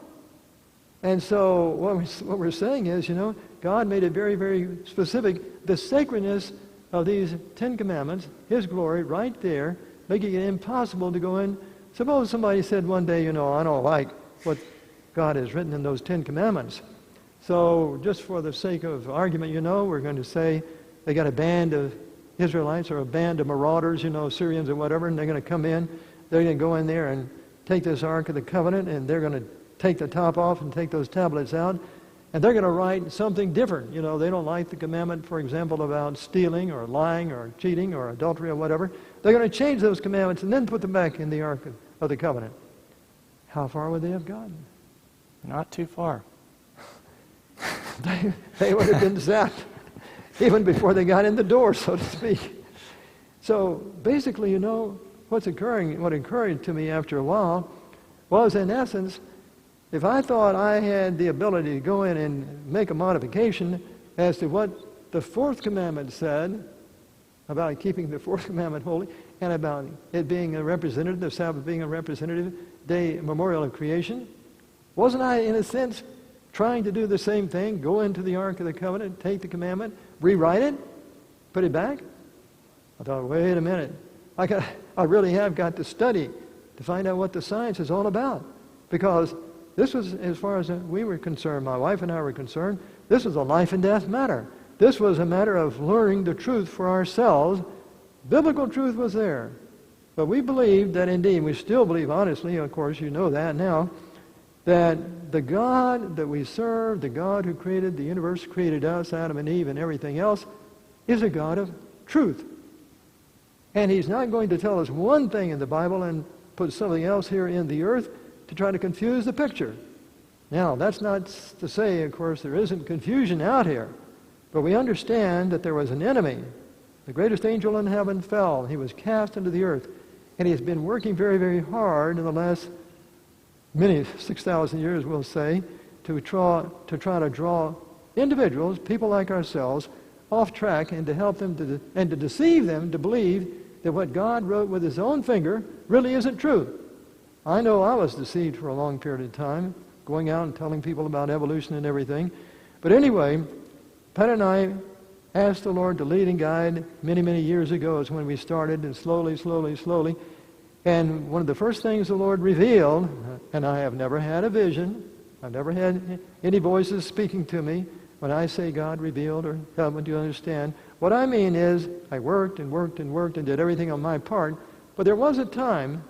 And so what we're saying is, you know, God made it very, very specific, the sacredness of these Ten Commandments, His glory right there, making it impossible to go in. Suppose somebody said one day, you know, I don't like what God has written in those Ten Commandments. So just for the sake of argument, you know, we're going to say they got a band of Israelites or a band of marauders, you know, Syrians or whatever, and they're going to come in. They're going to go in there and take this Ark of the Covenant, and they're going to take the top off and take those tablets out, and they're going to write something different. You know, they don't like the commandment, for example, about stealing or lying or cheating or adultery or whatever. They're going to change those commandments and then put them back in the Ark of the Covenant. How far would they have gotten? Not too far. They would have been zapped even before they got in the door, so to speak. So basically, you know, what occurred to me after a while was, in essence, if I thought I had the ability to go in and make a modification as to what the fourth commandment said about keeping the fourth commandment holy and about it being a representative, the Sabbath being a representative day memorial of creation, wasn't I, in a sense, trying to do the same thing, go into the Ark of the Covenant, take the commandment, rewrite it, put it back? I thought, wait a minute. I really have got to study to find out what the science is all about. Because this was, as far as we were concerned, my wife and I were concerned, this was a life and death matter. This was a matter of learning the truth for ourselves. Biblical truth was there. But we believed that indeed, we still believe honestly, of course you know that now, that the God that we serve, the God who created the universe, created us, Adam and Eve, and everything else, is a God of truth. And He's not going to tell us one thing in the Bible and put something else here in the earth to try to confuse the picture. Now, that's not to say, of course, there isn't confusion out here. But we understand that there was an enemy. The greatest angel in heaven fell. He was cast into the earth. And He's been working very, very hard in the last many 6,000 years, we'll say, to try to draw individuals, people like ourselves, off track and to help them to deceive them to believe that what God wrote with His own finger really isn't true. I know I was deceived for a long period of time, going out and telling people about evolution and everything. But anyway, Pat and I asked the Lord to lead and guide many, many years ago is when we started, and slowly. And one of the first things the Lord revealed, and I have never had a vision, I've never had any voices speaking to me. When I say God revealed or help me to understand, what I mean is I worked and did everything on my part. But there was a time,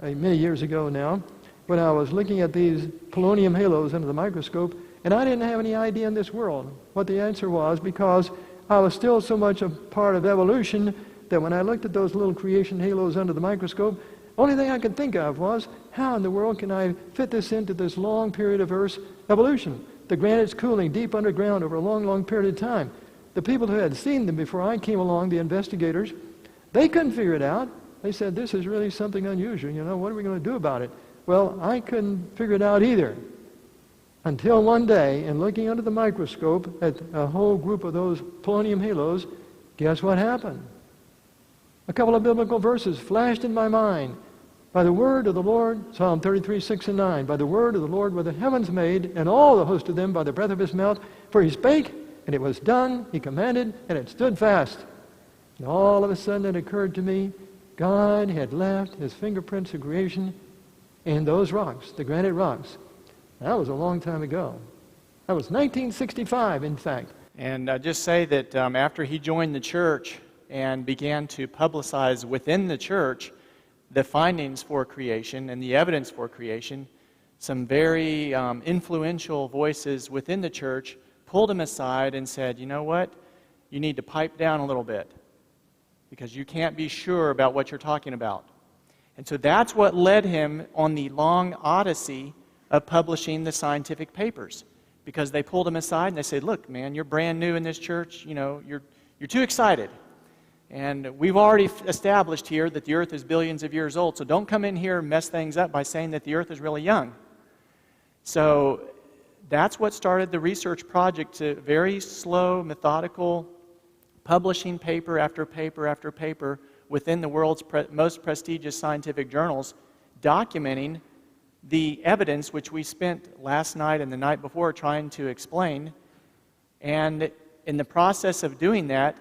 many years ago now, when I was looking at these polonium halos under the microscope, and I didn't have any idea in this world what the answer was, because I was still so much a part of evolution that when I looked at those little creation halos under the microscope, only thing I could think of was, how in the world can I fit this into this long period of Earth's evolution? The granite's cooling deep underground over a long, long period of time. The people who had seen them before I came along, the investigators, they couldn't figure it out. They said, this is really something unusual. You know, what are we going to do about it? Well, I couldn't figure it out either. Until one day, in looking under the microscope at a whole group of those polonium halos, guess what happened? A couple of biblical verses flashed in my mind. By the word of the Lord, Psalm 33, 6 and 9, by the word of the Lord were the heavens made, and all the host of them by the breath of His mouth. For He spake, and it was done. He commanded, and it stood fast. And all of a sudden it occurred to me, God had left His fingerprints of creation in those rocks, the granite rocks. That was a long time ago. That was 1965, in fact. And just say that after he joined the church and began to publicize within the church the findings for creation and the evidence for creation, some very influential voices within the church pulled him aside and said, you know what? You need to pipe down a little bit because you can't be sure about what you're talking about. And so that's what led him on the long odyssey of publishing the scientific papers, because they pulled him aside and they said, look, man, you're brand new in this church, you're too excited. And we've already established here that the earth is billions of years old, so don't come in here and mess things up by saying that the earth is really young. So that's what started the research project, to very slow, methodical publishing paper after paper after paper within the world's most prestigious scientific journals, documenting the evidence which we spent last night and the night before trying to explain. And in the process of doing that,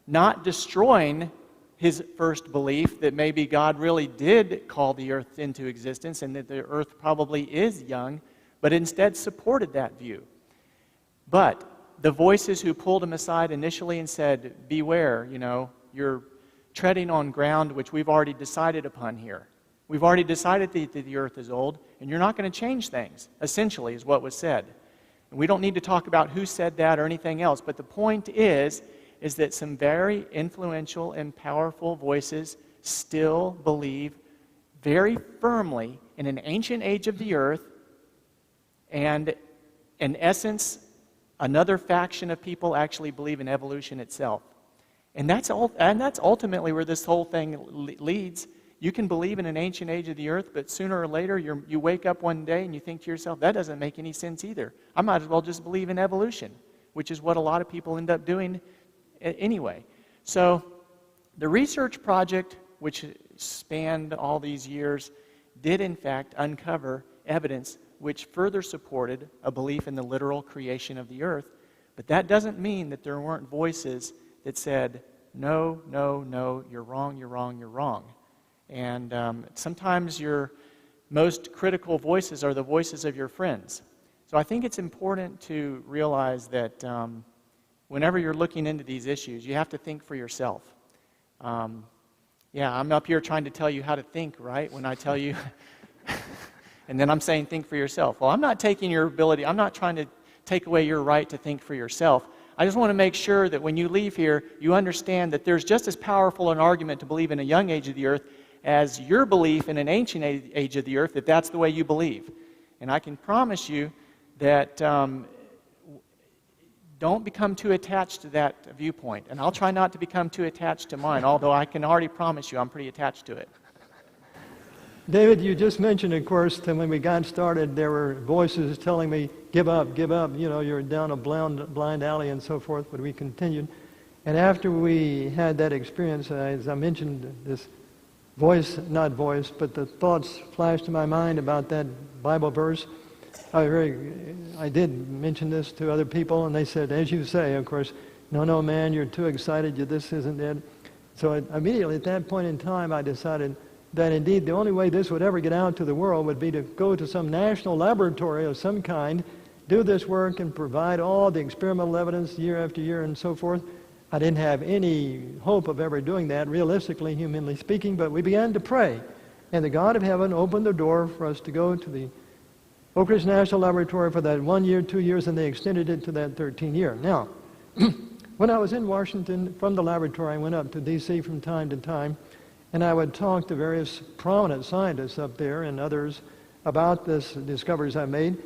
not destroying his first belief that maybe God really did call the earth into existence and that the earth probably is young, but instead supported that view. But the voices who pulled him aside initially and said, beware, you're treading on ground which we've already decided upon here. We've already decided that the earth is old, and you're not going to change things, essentially, is what was said. And we don't need to talk about who said that or anything else, but the point is that some very influential and powerful voices still believe very firmly in an ancient age of the earth, and in essence, another faction of people actually believe in evolution itself. And that's ultimately where this whole thing leads. You can believe in an ancient age of the earth, but sooner or later you wake up one day and you think to yourself, that doesn't make any sense either. I might as well just believe in evolution, which is what a lot of people end up doing anyway. So the research project, which spanned all these years, did in fact uncover evidence which further supported a belief in the literal creation of the earth. But that doesn't mean that there weren't voices that said, no, no, no, you're wrong, you're wrong, you're wrong. And sometimes your most critical voices are the voices of your friends. So I think it's important to realize that whenever you're looking into these issues, you have to think for yourself. I'm up here trying to tell you how to think, right? When I tell you, and then I'm saying think for yourself. Well, I'm not taking your ability, I'm not trying to take away your right to think for yourself. I just want to make sure that when you leave here, you understand that there's just as powerful an argument to believe in a young age of the earth as your belief in an ancient age of the earth, that that's the way you believe. And I can promise you that don't become too attached to that viewpoint. And I'll try not to become too attached to mine, although I can already promise you I'm pretty attached to it. David, you just mentioned, of course, that when we got started, there were voices telling me, give up, you're down a blind alley and so forth, but we continued. And after we had that experience, as I mentioned, this not voice, but the thoughts flashed to my mind about that Bible verse. I did mention this to other people, and they said, as you say, of course, no, man, you're too excited, this isn't it. So immediately at that point in time, I decided that indeed the only way this would ever get out to the world would be to go to some national laboratory of some kind, do this work, and provide all the experimental evidence year after year and so forth. I didn't have any hope of ever doing that, realistically, humanly speaking, but we began to pray. And the God of heaven opened the door for us to go to the Oak Ridge National Laboratory for that 1 year, 2 years, and they extended it to that 13th year. Now, when I was in Washington, from the laboratory, I went up to D.C. from time to time, and I would talk to various prominent scientists up there and others about this discoveries I made.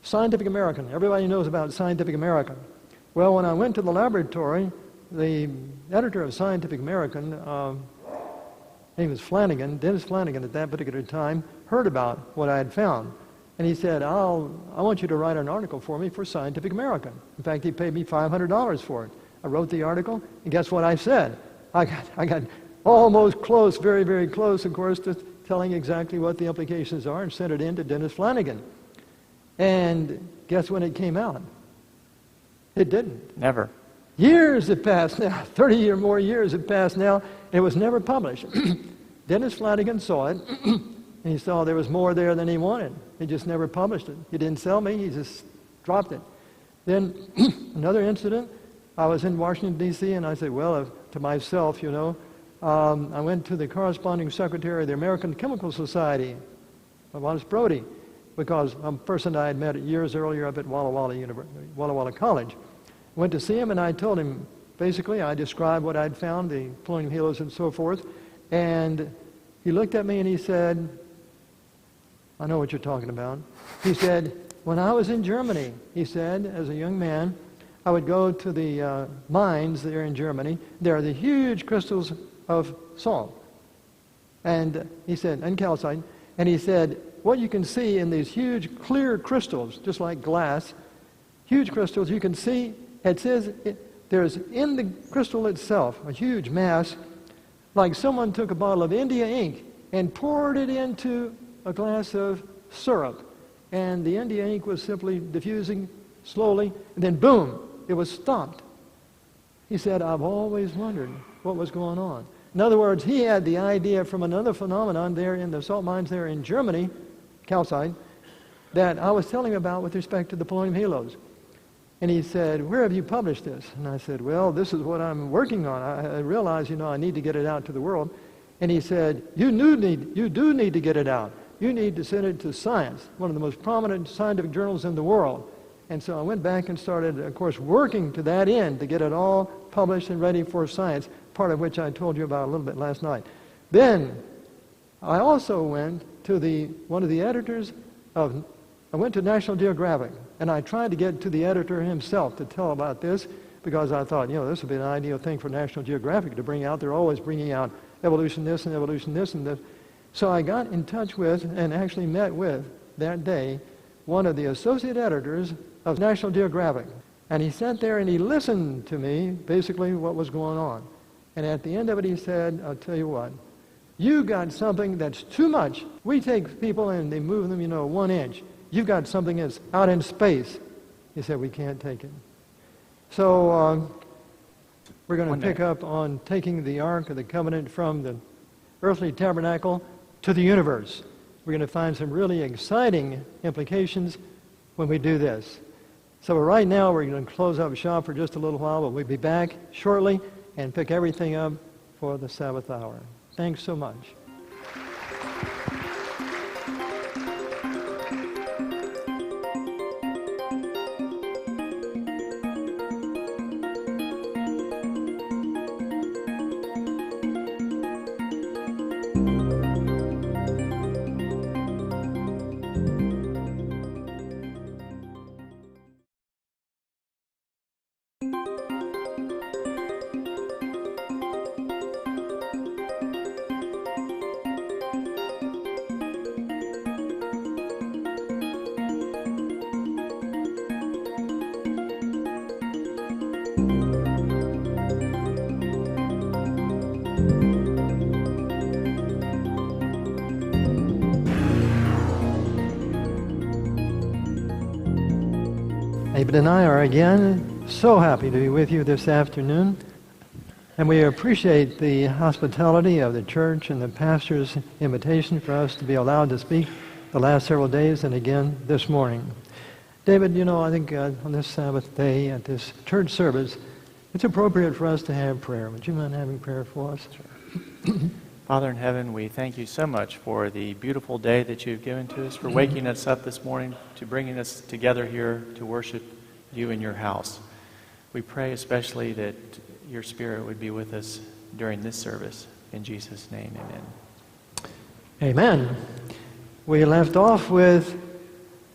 Scientific American. Everybody knows about Scientific American. Well, when I went to the laboratory, the editor of Scientific American, his name was Flanagan, Dennis Flanagan at that particular time, heard about what I had found. And he said, I want you to write an article for me for Scientific American. In fact, he paid me $500 for it. I wrote the article, and guess what I said? I got almost close, very, very close, of course, to telling exactly what the implications are, and sent it in to Dennis Flanagan. And guess when it came out? It didn't. Never. Years have passed now, 30 or more years have passed now, it was never published. Dennis Flanagan saw it, and he saw there was more there than he wanted. He just never published it. He didn't sell me, he just dropped it. Then another incident, I was in Washington, D.C., and I said, well, to myself, I went to the corresponding secretary of the American Chemical Society, Wallace Brody, because a person I had met years earlier up at Walla Walla College. Went to see him, and I told him, basically, I described what I'd found, the polonium halos and so forth, and he looked at me and he said, I know what you're talking about. He said, when I was in Germany, he said, as a young man, I would go to the mines there in Germany. There are the huge crystals of salt. And he said, and calcite. And he said, what you can see in these huge clear crystals, just like glass, huge crystals, you can see, it says, there's in the crystal itself a huge mass, like someone took a bottle of India ink and poured it into a glass of syrup. And the India ink was simply diffusing slowly, and then boom, it was stopped. He said, I've always wondered what was going on. In other words, he had the idea from another phenomenon there in the salt mines there in Germany, calcite, that I was telling him about with respect to the polonium halos. And he said, where have you published this? And I said, well, this is what I'm working on. I realize, I need to get it out to the world. And he said, you do need to get it out. You need to send it to Science, one of the most prominent scientific journals in the world. And so I went back and started, of course, working to that end to get it all published and ready for Science, part of which I told you about a little bit last night. Then I also went to one of the editors I went to National Geographic, and I tried to get to the editor himself to tell about this, because I thought, this would be an ideal thing for National Geographic to bring out. They're always bringing out evolution this and evolution this and this. So I got in touch with and actually met with, that day, one of the associate editors of National Geographic. And he sat there and he listened to me, basically what was going on. And at the end of it he said, I'll tell you what, you got something that's too much. We take people and they move them, 1 inch. You've got something that's out in space. He said, we can't take it. So we're going to pick up on taking the Ark of the Covenant from the earthly tabernacle to the universe. We're going to find some really exciting implications when we do this. So right now we're going to close up shop for just a little while, but we'll be back shortly and pick everything up for the Sabbath hour. Thanks so much. David and I are again so happy to be with you this afternoon, and we appreciate the hospitality of the church and the pastor's invitation for us to be allowed to speak the last several days and again this morning. David, I think on this Sabbath day at this church service, it's appropriate for us to have prayer. Would you mind having prayer for us? Sure. Father in heaven, we thank you so much for the beautiful day that you've given to us, for waking us up this morning, to bringing us together here to worship you in your house. We pray especially that your Spirit would be with us during this service. In Jesus' name, amen. Amen. We left off with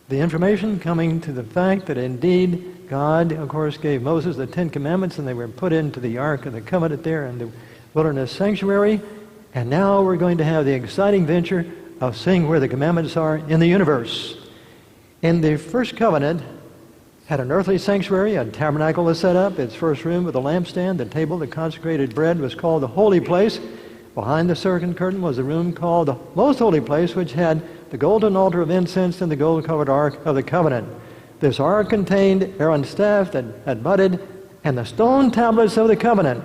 the information coming to the fact that indeed God, of course, gave Moses the 10 Commandments, and they were put into the Ark of the Covenant there in the wilderness sanctuary. And now we're going to have the exciting venture of seeing where the commandments are in the universe. In the first covenant, had an earthly sanctuary, a tabernacle was set up, its first room with a lampstand, the table, the consecrated bread was called the holy place. Behind the serpent curtain was a room called the most holy place, which had the golden altar of incense and the gold-covered ark of the covenant. This ark contained Aaron's staff that had budded and the stone tablets of the covenant,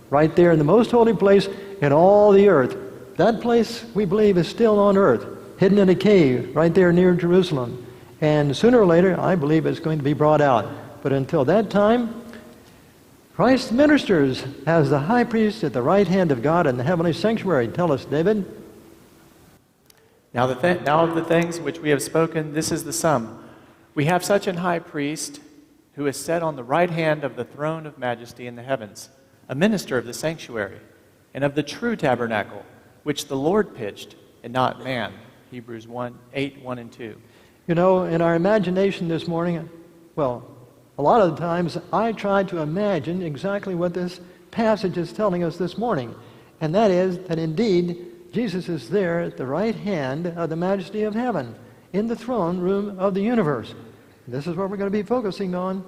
right there in the most holy place in all the earth. That place, we believe, is still on earth, hidden in a cave right there near Jerusalem. And sooner or later, I believe it's going to be brought out. But until that time, Christ ministers as the high priest at the right hand of God in the heavenly sanctuary. Tell us, David. Now of the things which we have spoken, this is the sum. We have such an high priest who is set on the right hand of the throne of majesty in the heavens, a minister of the sanctuary, and of the true tabernacle, which the Lord pitched, and not man. Hebrews 8, 1 and 2. You know, in our imagination this morning, well, a lot of the times I try to imagine exactly what this passage is telling us this morning. And that is that indeed Jesus is there at the right hand of the majesty of heaven, in the throne room of the universe. This is what we're going to be focusing on.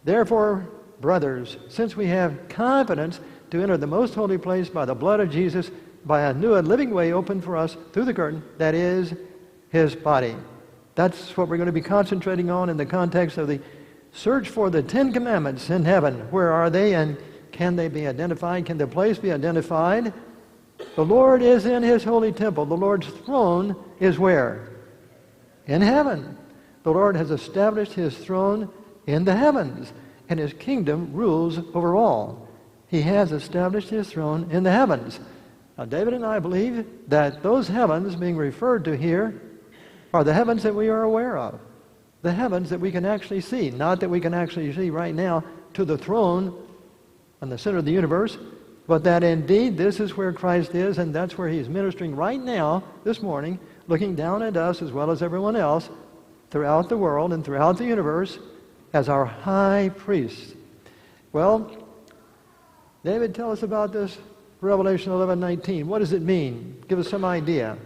Therefore, brothers, since we have confidence to enter the most holy place by the blood of Jesus, by a new and living way opened for us through the curtain, that is his body. That's what we're going to be concentrating on in the context of the search for the Ten Commandments in heaven. Where are they, and can they be identified? Can the place be identified? The Lord is in his holy temple. The Lord's throne is where? In heaven. The Lord has established his throne in the heavens, and his kingdom rules over all. He has established his throne in the heavens. Now, David and I believe that those heavens being referred to here are the heavens that we are aware of. The heavens that we can actually see. Not that we can actually see right now to the throne in the center of the universe, but that indeed this is where Christ is, and that's where he's ministering right now, this morning, looking down at us as well as everyone else throughout the world and throughout the universe as our high priest. Well, David, tell us about this Revelation 11:19. What does it mean? Give us some idea.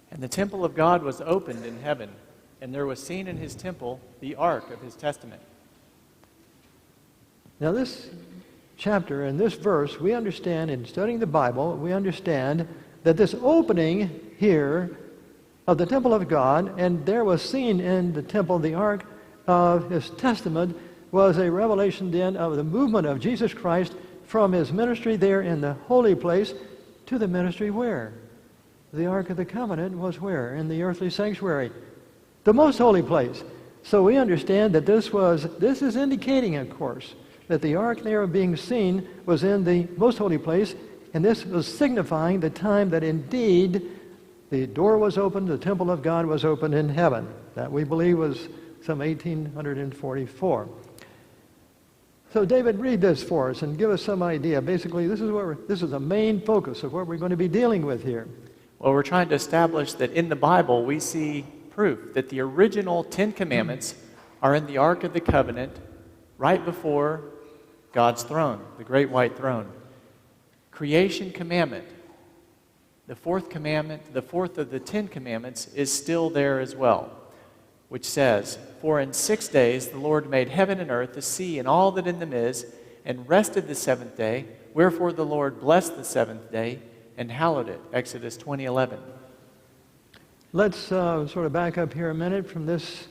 And the temple of God was opened in heaven, and there was seen in his temple the ark of his testament. Now this chapter and this verse, we understand in studying the Bible, we understand that this opening here of the temple of God, and there was seen in the temple the ark of his testament, was a revelation then of the movement of Jesus Christ from his ministry there in the holy place to the ministry where? The Ark of the Covenant was where? In the earthly sanctuary. The most holy place. So we understand that this is indicating, of course, that the ark there being seen was in the most holy place, and this was signifying the time that indeed the door was opened, the temple of God was opened in heaven. That we believe was some 1844. So David, read this for us and give us some idea. Basically, this is the main focus of what we're going to be dealing with here. Well, we're trying to establish that in the Bible we see proof that the original 10 Commandments are in the Ark of the Covenant right before God's throne, the great white throne. Creation commandment, the fourth commandment, the fourth of the 10 Commandments, is still there as well, which says, "For in 6 days the Lord made heaven and earth, the sea, and all that in them is, and rested the seventh day. Wherefore the Lord blessed the seventh day and hallowed it." Exodus 20:11. Let's sort of back up here a minute from this.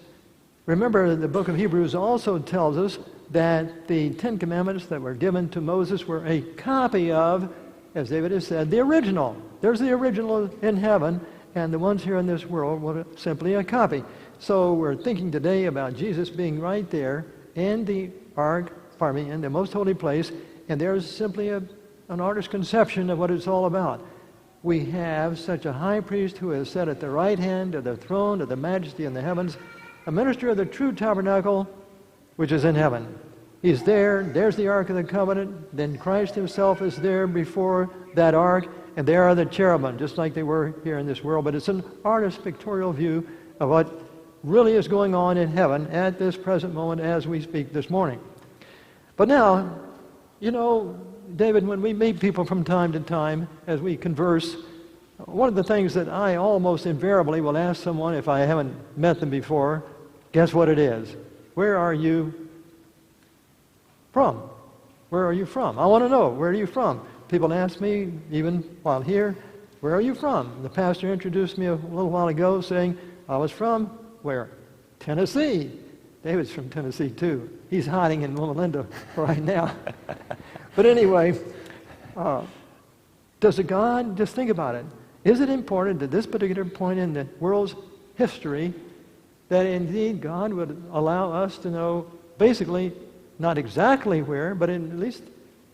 Remember, the book of Hebrews also tells us that the 10 Commandments that were given to Moses were a copy of, as David has said, the original. There's the original in heaven, and the ones here in this world were simply a copy. So we're thinking today about Jesus being right there in the ark, in the most holy place, and there's simply an artist's conception of what it's all about. We have such a high priest who is set at the right hand of the throne of the majesty in the heavens, a minister of the true tabernacle, which is in heaven. He's there. There's the Ark of the Covenant. Then Christ himself is there before that ark, and there are the cherubim, just like they were here in this world. But it's an artist's pictorial view of what really is going on in heaven at this present moment as we speak this morning. But now, you know, David, when we meet people from time to time, as we converse, one of the things that I almost invariably will ask someone if I haven't met them before, guess what it is? Where are you from? Where are you from? I want to know, where are you from? People ask me, even while here, where are you from? The pastor introduced me a little while ago saying, I was from, where? Tennessee. David's from Tennessee too. He's hiding in Loma Linda right now. But anyway, does a God, just think about it, is it important at this particular point in the world's history that indeed God would allow us to know basically, not exactly where, but at least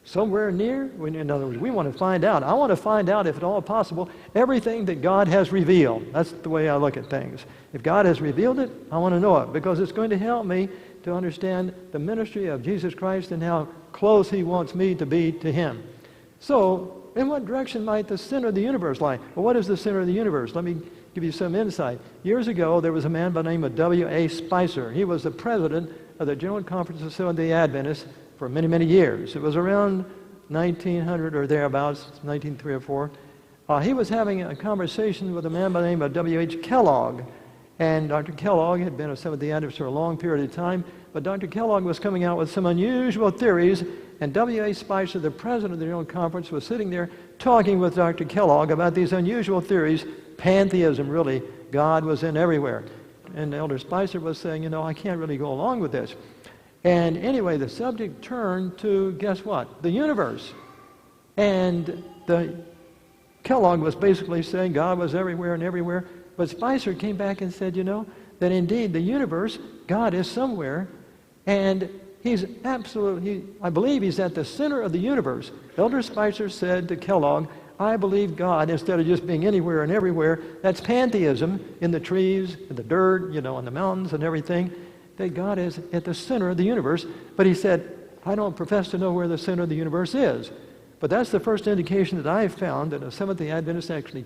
somewhere near? In other words, we want to find out. I want to find out, if at all possible, everything that God has revealed. That's the way I look at things. If God has revealed it, I want to know it, because it's going to help me to understand the ministry of Jesus Christ and how close he wants me to be to him. So, in what direction might the center of the universe lie? Well, what is the center of the universe? Let me give you some insight. Years ago, there was a man by the name of W.A. Spicer. He was the president of the General Conference of Seventh-day Adventists for many, many years. It was around 1900 or thereabouts, 1903 or 4. He was having a conversation with a man by the name of W.H. Kellogg. And Dr. Kellogg had been a Seventh-day Adventist for a long period of time, but Dr. Kellogg was coming out with some unusual theories, and W.A. Spicer, the president of the General Conference, was sitting there talking with Dr. Kellogg about these unusual theories, pantheism, really. God was in everywhere. And Elder Spicer was saying, I can't really go along with this. And anyway, the subject turned to, guess what? The universe. And Kellogg was basically saying God was everywhere and everywhere. But Spicer came back and said, that indeed the universe, God is somewhere, and he's I believe he's at the center of the universe. Elder Spicer said to Kellogg, I believe God, instead of just being anywhere and everywhere, that's pantheism, in the trees, in the dirt, in the mountains and everything, that God is at the center of the universe. But he said, I don't profess to know where the center of the universe is. But that's the first indication that I found that a Seventh-day Adventist actually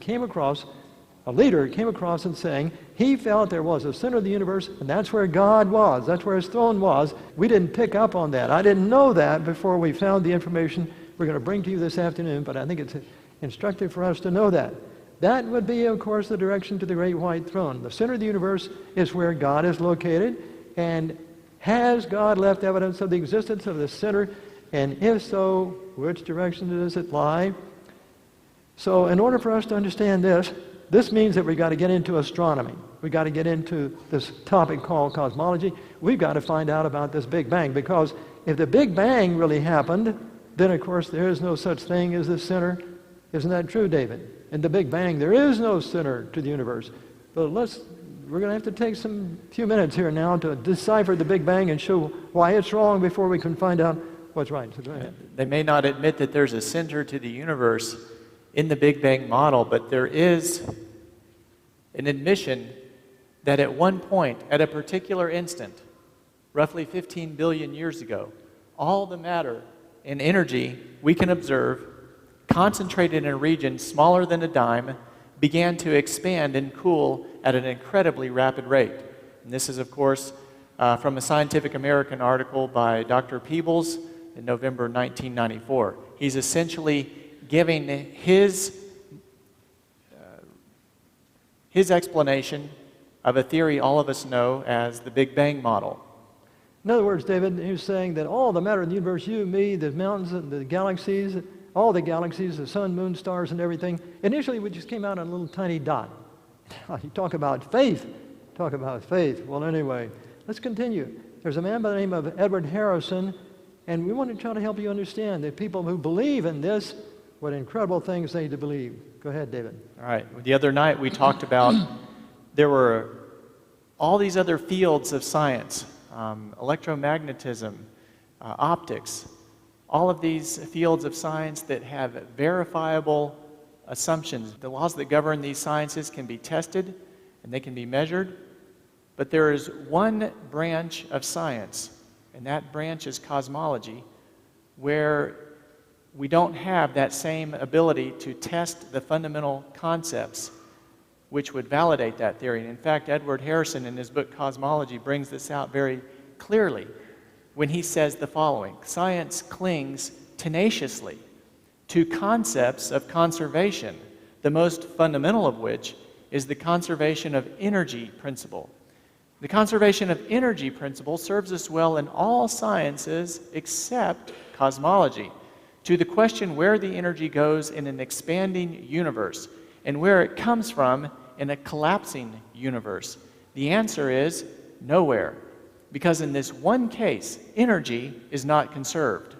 a leader came across and saying he felt there was a center of the universe, and that's where God was. That's where his throne was. We didn't pick up on that. I didn't know that before we found the information we're going to bring to you this afternoon, but I think it's instructive for us to know that. That would be, of course, the direction to the great white throne. The center of the universe is where God is located, and has God left evidence of the existence of the center, and if so, which direction does it lie? So in order for us to understand this means that we've got to get into astronomy. We've got to get into this topic called cosmology. We've got to find out about this Big Bang, because if the Big Bang really happened, then of course there is no such thing as the center. Isn't that true, David? In the Big Bang, there is no center to the universe. But we're going to have to take few minutes here now to decipher the Big Bang and show why it's wrong before we can find out what's right. So go ahead. They may not admit that there's a center to the universe in the Big Bang model, but there is an admission that at one point, at a particular instant, roughly 15 billion years ago, all the matter and energy we can observe, concentrated in a region smaller than a dime, began to expand and cool at an incredibly rapid rate. And this is, of course, from a Scientific American article by Dr. Peebles in November 1994. He's essentially giving his explanation of a theory all of us know as the Big Bang model. In other words, David, he was saying that all the matter in the universe, you, me, the mountains, the galaxies, all the galaxies, the sun, moon, stars, and everything, initially we just came out on a little tiny dot. You talk about faith. Well, anyway, let's continue. There's a man by the name of Edward Harrison, and we want to try to help you understand that people who believe in this, what incredible things they need to believe. Go ahead, David. All right. The other night we talked about there were all these other fields of science, electromagnetism, optics, all of these fields of science that have verifiable assumptions. The laws that govern these sciences can be tested and they can be measured, but there is one branch of science, and that branch is cosmology, where we don't have that same ability to test the fundamental concepts which would validate that theory. And in fact, Edward Harrison in his book Cosmology brings this out very clearly when he says the following: science clings tenaciously to concepts of conservation, the most fundamental of which is the conservation of energy principle. The conservation of energy principle serves us well in all sciences except cosmology. To the question where the energy goes in an expanding universe and where it comes from in a collapsing universe, the answer is nowhere, because in this one case, energy is not conserved.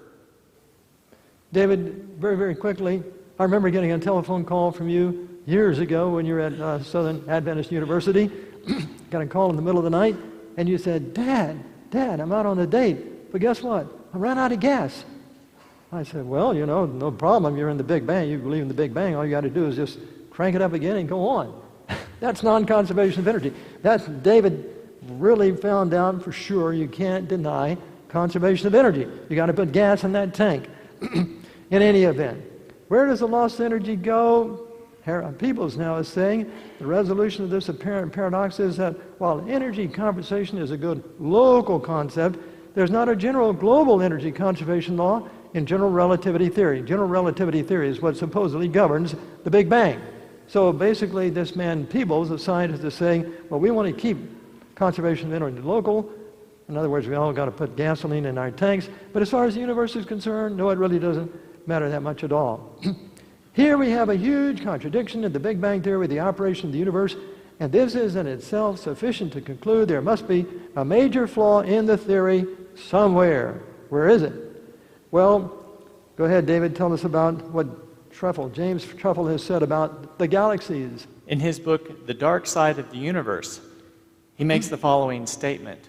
David, very, very quickly, I remember getting a telephone call from you years ago when you were at Southern Adventist University. Got a call in the middle of the night, and you said, Dad, I'm out on a date, but guess what? I ran out of gas. I said, well, no problem. You're in the Big Bang. You believe in the Big Bang. All you got to do is just crank it up again and go on. That's non-conservation of energy. That's David really found out for sure. You can't deny conservation of energy. You got to put gas in that tank. In any event, where does the lost energy go? Peoples now is saying the resolution of this apparent paradox is that while energy conservation is a good local concept, there's not a general global energy conservation law in general relativity theory. General relativity theory is what supposedly governs the Big Bang. So basically this man Peebles, a scientist, is saying, well, we want to keep conservation of energy local. In other words, we all got to put gasoline in our tanks. But as far as the universe is concerned, no, it really doesn't matter that much at all. Here we have a huge contradiction in the Big Bang theory, the operation of the universe, and this is in itself sufficient to conclude there must be a major flaw in the theory somewhere. Where is it? Well, go ahead, David, tell us about what James Truffle has said about the galaxies. In his book, The Dark Side of the Universe, he makes the following statement.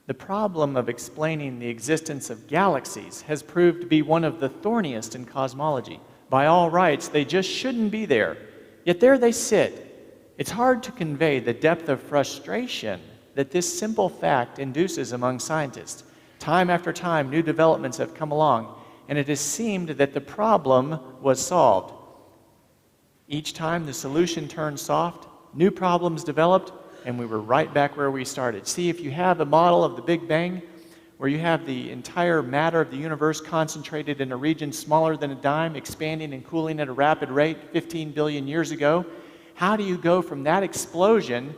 The problem of explaining the existence of galaxies has proved to be one of the thorniest in cosmology. By all rights, they just shouldn't be there. Yet there they sit. It's hard to convey the depth of frustration that this simple fact induces among scientists. Time after time, new developments have come along, and it has seemed that the problem was solved. Each time the solution turned soft, new problems developed, and we were right back where we started. See, if you have a model of the Big Bang, where you have the entire matter of the universe concentrated in a region smaller than a dime, expanding and cooling at a rapid rate 15 billion years ago, how do you go from that explosion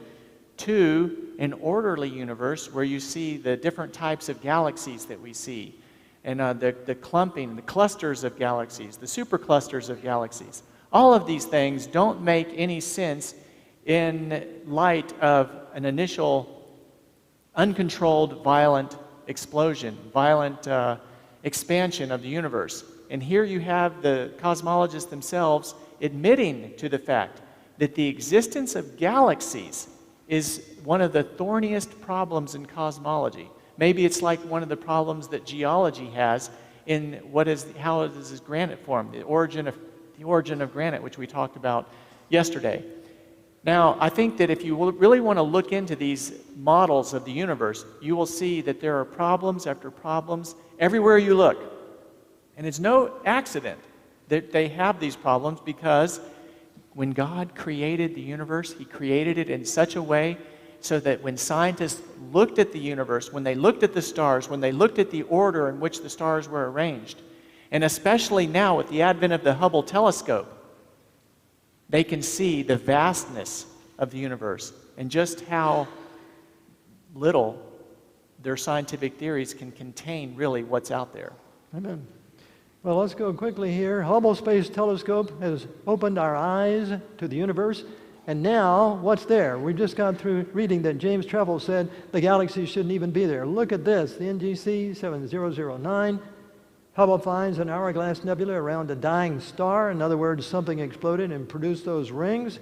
to an orderly universe where you see the different types of galaxies that we see, and the clumping, the clusters of galaxies, the superclusters of galaxies? All of these things don't make any sense in light of an initial uncontrolled, violent explosion, violent expansion of the universe. And here you have the cosmologists themselves admitting to the fact that the existence of galaxies is one of the thorniest problems in cosmology. Maybe it's like one of the problems that geology has in how is this granite formed, the origin of granite, which we talked about yesterday. Now, I think that if you really want to look into these models of the universe, you will see that there are problems after problems everywhere you look. And it's no accident that they have these problems, because when God created the universe, He created it in such a way so that when scientists looked at the universe, when they looked at the stars, when they looked at the order in which the stars were arranged, and especially now with the advent of the Hubble telescope, they can see the vastness of the universe and just how little their scientific theories can contain really what's out there. Amen. Well, let's go quickly here. Hubble Space Telescope has opened our eyes to the universe, and now what's there? We just got through reading that James Truffle said the galaxies shouldn't even be there. Look at this, the NGC 7009. Hubble finds an hourglass nebula around a dying star. In other words, something exploded and produced those rings.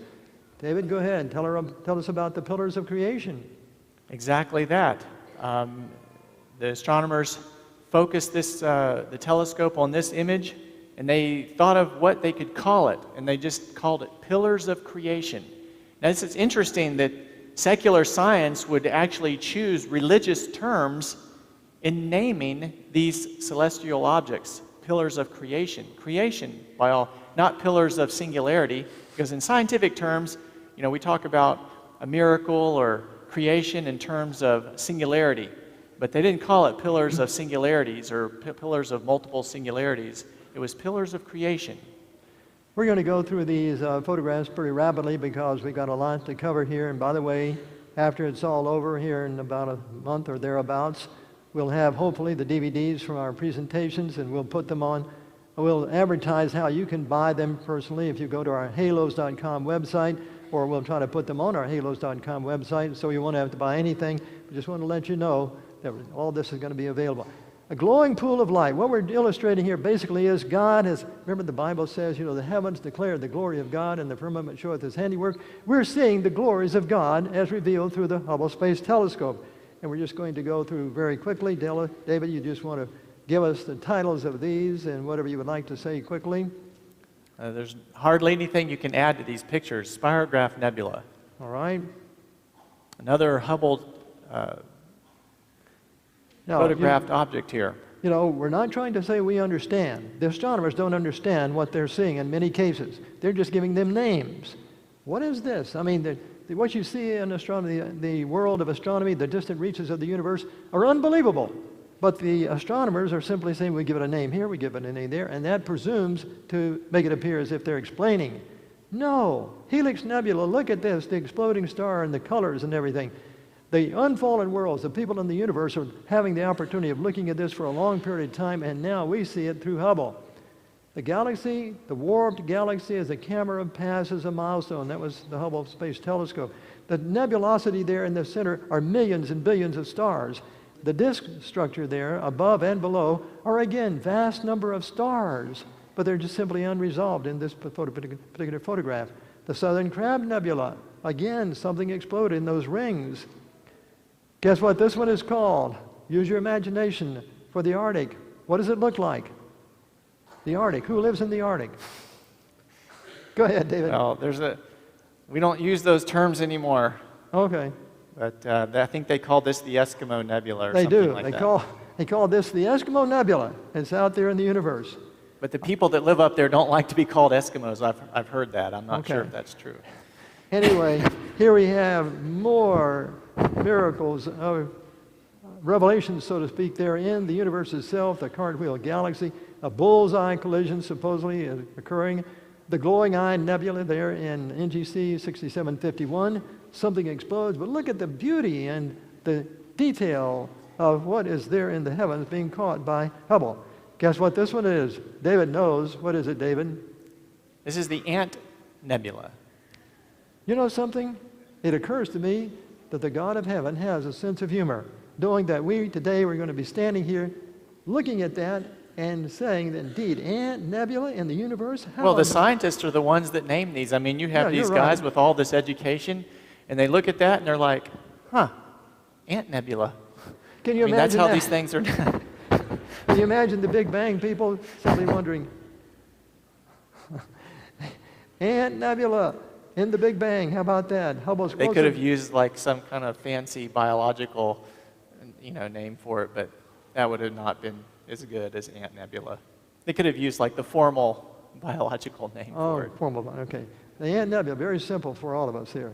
David, go ahead. Tell us about the pillars of creation. Exactly that. The astronomers focused the telescope on this image, and they thought of what they could call it, and they just called it pillars of creation. Now, it's interesting that secular science would actually choose religious terms in naming these celestial objects, pillars of creation. Creation, by all, not pillars of singularity, because in scientific terms, we talk about a miracle or creation in terms of singularity, but they didn't call it pillars of singularities or pillars of multiple singularities. It was pillars of creation. We're going to go through these photographs pretty rapidly because we've got a lot to cover here. And by the way, after it's all over here in about a month or thereabouts, we'll have hopefully the DVDs from our presentations, and we'll put them on. We'll advertise how you can buy them personally if you go to our halos.com website, or we'll try to put them on our halos.com website, so you won't have to buy anything. We just want to let you know that all this is going to be available. A glowing pool of light. What we're illustrating here basically is God has, remember the Bible says, the heavens declare the glory of God and the firmament showeth His handiwork. We're seeing the glories of God as revealed through the Hubble Space Telescope. And we're just going to go through very quickly. David, you just want to give us the titles of these and whatever you would like to say quickly. There's hardly anything you can add to these pictures. Spirograph Nebula. All right. Another Hubble photographed object here. You know, we're not trying to say we understand. The astronomers don't understand what they're seeing in many cases. They're just giving them names. What is this? I mean, what you see in astronomy, the world of astronomy, the distant reaches of the universe, are unbelievable. But the astronomers are simply saying, we give it a name here, we give it a name there, and that presumes to make it appear as if they're explaining. No. Helix Nebula, look at this, the exploding star and the colors and everything. The unfallen worlds, the people in the universe are having the opportunity of looking at this for a long period of time, and now we see it through Hubble. The galaxy, the warped galaxy, as the camera passes a milestone. That was the Hubble Space Telescope. The nebulosity there in the center are millions and billions of stars. The disk structure there, above and below, are again vast number of stars, but they're just simply unresolved in this particular photograph. The Southern Crab Nebula, again, something exploded in those rings. Guess what this one is called? Use your imagination. For the Arctic, what does it look like? The Arctic. Who lives in the Arctic? Go ahead, David. Well, we don't use those terms anymore. Okay. But I think they call this the Eskimo Nebula or they something do. like They that. They call this the Eskimo Nebula. It's out there in the universe. But the people that live up there don't like to be called Eskimos. I've heard that. I'm not sure if that's true. Anyway, here we have more miracles of revelations, so to speak, there in the universe itself, the Cartwheel Galaxy, a bullseye collision supposedly is occurring. The glowing eye nebula there in NGC 6751, something explodes, but look at the beauty and the detail of what is there in the heavens being caught by Hubble. Guess what this one is? David knows. What is it, David? This is the Ant Nebula. You know something? It occurs to me that the God of heaven has a sense of humor, knowing that today we're going to be standing here looking at that and saying that indeed, Ant Nebula in the universe? Well, the scientists are the ones that name these. I mean, you have these guys with all this education, and they look at that and they're like, huh, Ant Nebula. Can you imagine that's how that? these things are done. Can you imagine the Big Bang people simply wondering, Ant Nebula in the Big Bang, how about that? Hubble's They could have used like some kind of fancy biological, name for it, but that would have not been as good as Ant Nebula. They could have used like the formal biological name for it. Oh, formal, okay. The Ant Nebula, very simple for all of us here.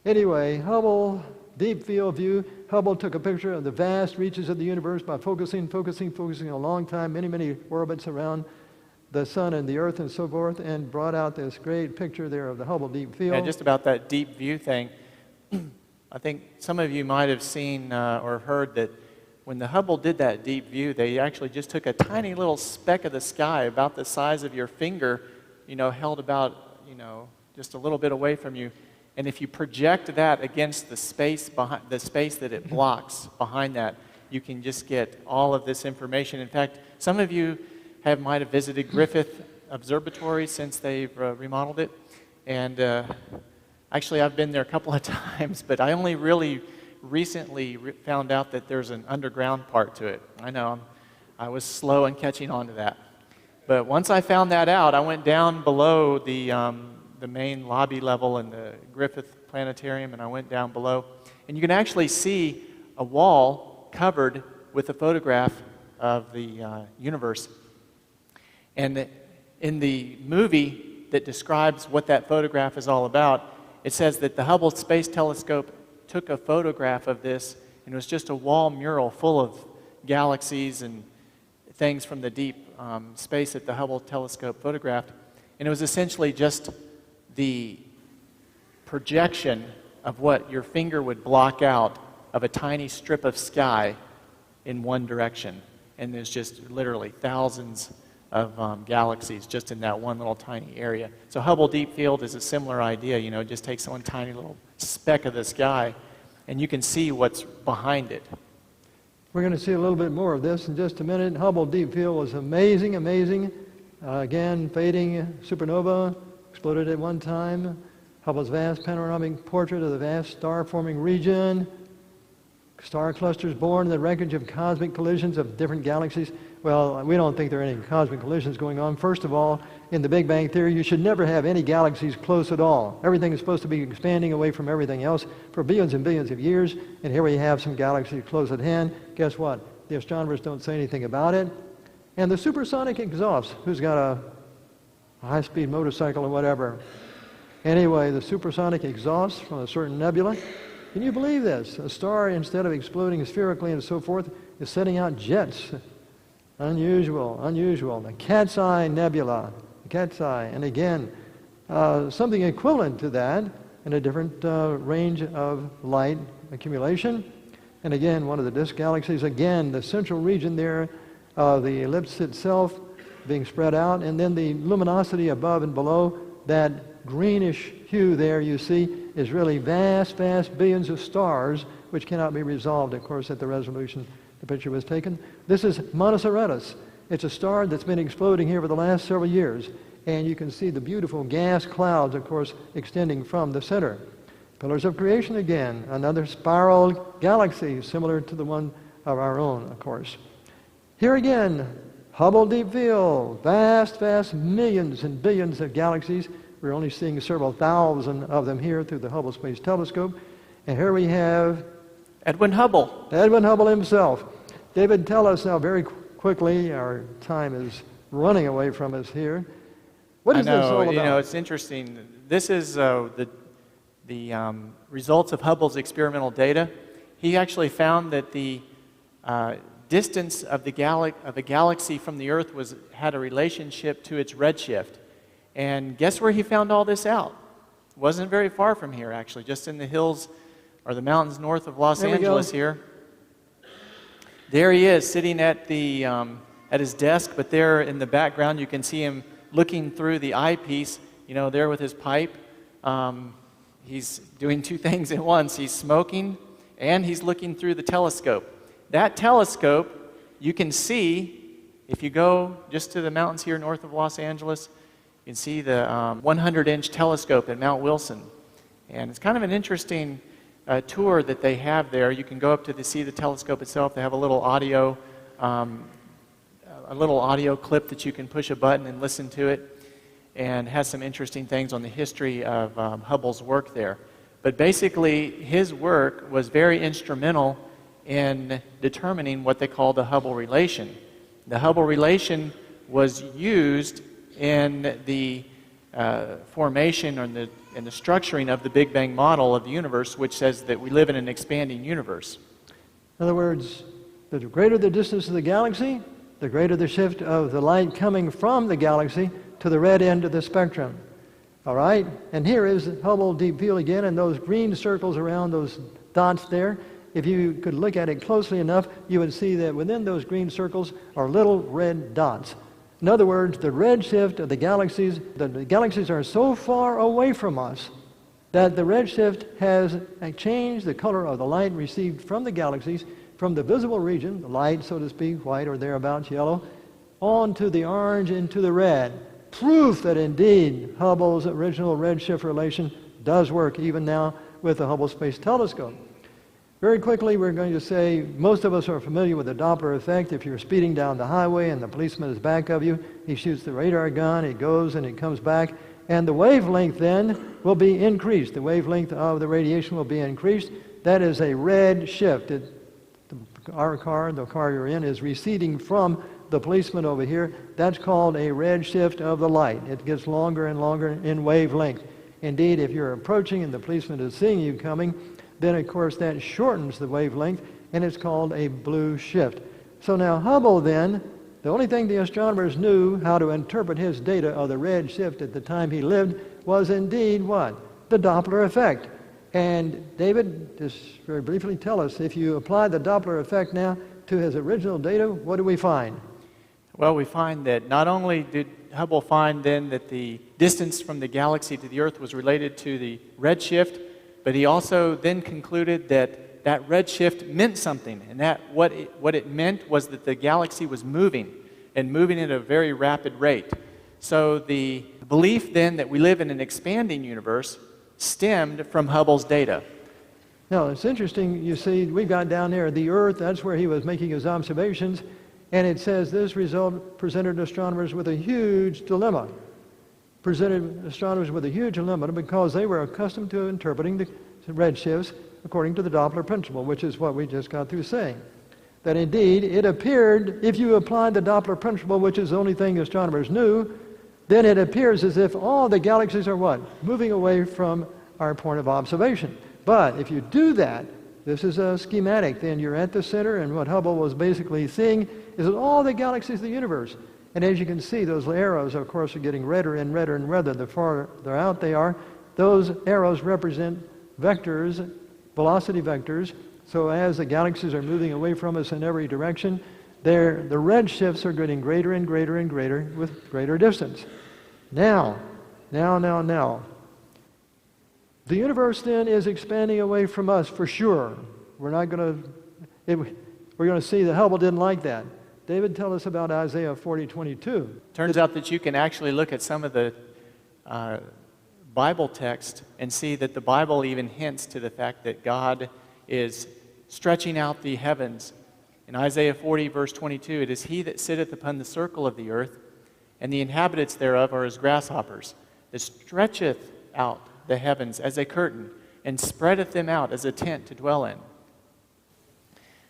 Anyway, Hubble, deep field view. Hubble took a picture of the vast reaches of the universe by focusing a long time, many orbits around the sun and the earth and so forth, and brought out this great picture there of the Hubble deep field. Yeah, just about that deep view thing. I think some of you might have seen or heard that when the Hubble did that deep view, they actually just took a tiny little speck of the sky about the size of your finger, held about, just a little bit away from you. And if you project that against the space that it blocks behind that, you can just get all of this information. In fact, some of you might have visited Griffith Observatory since they've remodeled it. And actually, I've been there a couple of times, but I only really recently found out that there's an underground part to it. I know, I was slow in catching on to that. But once I found that out, I went down below the main lobby level in the Griffith Planetarium, and I went down below. And you can actually see a wall covered with a photograph of the universe. And in the movie that describes what that photograph is all about, it says that the Hubble Space Telescope took a photograph of this, and it was just a wall mural full of galaxies and things from the deep space that the Hubble telescope photographed. And it was essentially just the projection of what your finger would block out of a tiny strip of sky in one direction. And there's just literally thousands of galaxies just in that one little tiny area. So Hubble Deep Field is a similar idea, it just takes one tiny little speck of the sky and you can see what's behind it. We're going to see a little bit more of this in just a minute. Hubble Deep Field was amazing. Again, fading supernova, exploded at one time. Hubble's vast panoramic portrait of the vast star-forming region. Star clusters born in the wreckage of cosmic collisions of different galaxies. Well, we don't think there are any cosmic collisions going on. First of all, in the Big Bang Theory, you should never have any galaxies close at all. Everything is supposed to be expanding away from everything else for billions and billions of years, and here we have some galaxies close at hand. Guess what? the astronomers don't say anything about it. And the supersonic exhaust, who's got a high-speed motorcycle or whatever. Anyway, the supersonic exhaust from a certain nebula. Can you believe this? A star, instead of exploding spherically and so forth, is sending out jets. Unusual, unusual. The Cat's Eye Nebula, the Cat's Eye. And again, something equivalent to that in a different range of light accumulation. And again, one of the disk galaxies, again, the central region there, the ellipse itself being spread out, and then the luminosity above and below, that greenish hue there you see is really vast, vast billions of stars, which cannot be resolved, of course, at the resolution the picture was taken. This is Monocerotis. It's a star that's been exploding here for the last several years, and you can see the beautiful gas clouds, of course, extending from the center. Pillars of Creation again, another spiral galaxy similar to the one of our own, of course. Here again, Hubble Deep Field, vast, vast millions and billions of galaxies. We're only seeing several thousand of them here through the Hubble Space Telescope. And here we have Edwin Hubble. Edwin Hubble himself. David, tell us now very quickly, our time is running away from us here. What is this all about? You know, it's interesting. This is the results of Hubble's experimental data. He actually found that the distance of the galaxy from the Earth had a relationship to its redshift. And guess where he found all this out? It wasn't very far from here, actually, just in the hills or the mountains north of Los Angeles here. There he is, sitting at his desk, but there in the background you can see him looking through the eyepiece, you know, there with his pipe. He's doing two things at once. He's smoking and he's looking through the telescope. That telescope, you can see, if you go just to the mountains here north of Los Angeles, you can see the 100-inch telescope at Mount Wilson. And it's kind of an interesting tour that they have there. You can go up to see the telescope itself. They have a little audio clip that you can push a button and listen to it, and has some interesting things on the history of Hubble's work there. But basically, his work was very instrumental in determining what they call the Hubble relation. The Hubble relation was used in the formation or in the structuring of the Big Bang model of the universe, which says that we live in an expanding universe. In other words, the greater the distance of the galaxy, the greater the shift of the light coming from the galaxy to the red end of the spectrum. All right? And here is Hubble Deep Field again, and those green circles around those dots there. If you could look at it closely enough, you would see that within those green circles are little red dots. In other words, the redshift of the galaxies are so far away from us that the redshift has changed the color of the light received from the galaxies, from the visible region, the light, so to speak, white or thereabouts, yellow, on to the orange and to the red. Proof that indeed Hubble's original redshift relation does work even now with the Hubble Space Telescope. Very quickly, we're going to say most of us are familiar with the Doppler effect. If you're speeding down the highway and the policeman is back of you, he shoots the radar gun, it goes and it comes back, and the wavelength then will be increased. The wavelength of the radiation will be increased. That is a red shift. Our car, the car you're in, is receding from the policeman over here. That's called a red shift of the light. It gets longer and longer in wavelength. Indeed, if you're approaching and the policeman is seeing you coming, then of course that shortens the wavelength, and it's called a blue shift. So now Hubble then, the only thing the astronomers knew how to interpret his data of the red shift at the time he lived was indeed what? The Doppler effect. And David, just very briefly tell us, if you apply the Doppler effect now to his original data, what do we find? Well, we find that not only did Hubble find then that the distance from the galaxy to the Earth was related to the redshift, but he also then concluded that that redshift meant something, and that what it meant was that the galaxy was moving, and moving at a very rapid rate. So the belief then that we live in an expanding universe stemmed from Hubble's data. Now, it's interesting, you see, we got down there, the Earth, that's where he was making his observations, and it says this result presented astronomers with a huge dilemma. Because they were accustomed to interpreting the redshifts according to the Doppler principle, which is what we just got through saying. that indeed it appeared, if you applied the Doppler principle, which is the only thing astronomers knew, then it appears as if all the galaxies are what? Moving away from our point of observation. But if you do that, this is a schematic, then you're at the center, and what Hubble was basically seeing is that all the galaxies of the universe. And as you can see, those arrows, of course, are getting redder and redder and redder the farther out they are. Those arrows represent vectors, velocity vectors. So as the galaxies are moving away from us in every direction, the red shifts are getting greater and greater and greater with greater distance. Now. The universe then is expanding away from us for sure. We're going to see that Hubble didn't like that. David, tell us about Isaiah 40:22. Turns out that you can actually look at some of the Bible text and see that the Bible even hints to the fact that God is stretching out the heavens. In Isaiah 40, verse 22, it is he that sitteth upon the circle of the earth, and the inhabitants thereof are as grasshoppers, that stretcheth out the heavens as a curtain, and spreadeth them out as a tent to dwell in.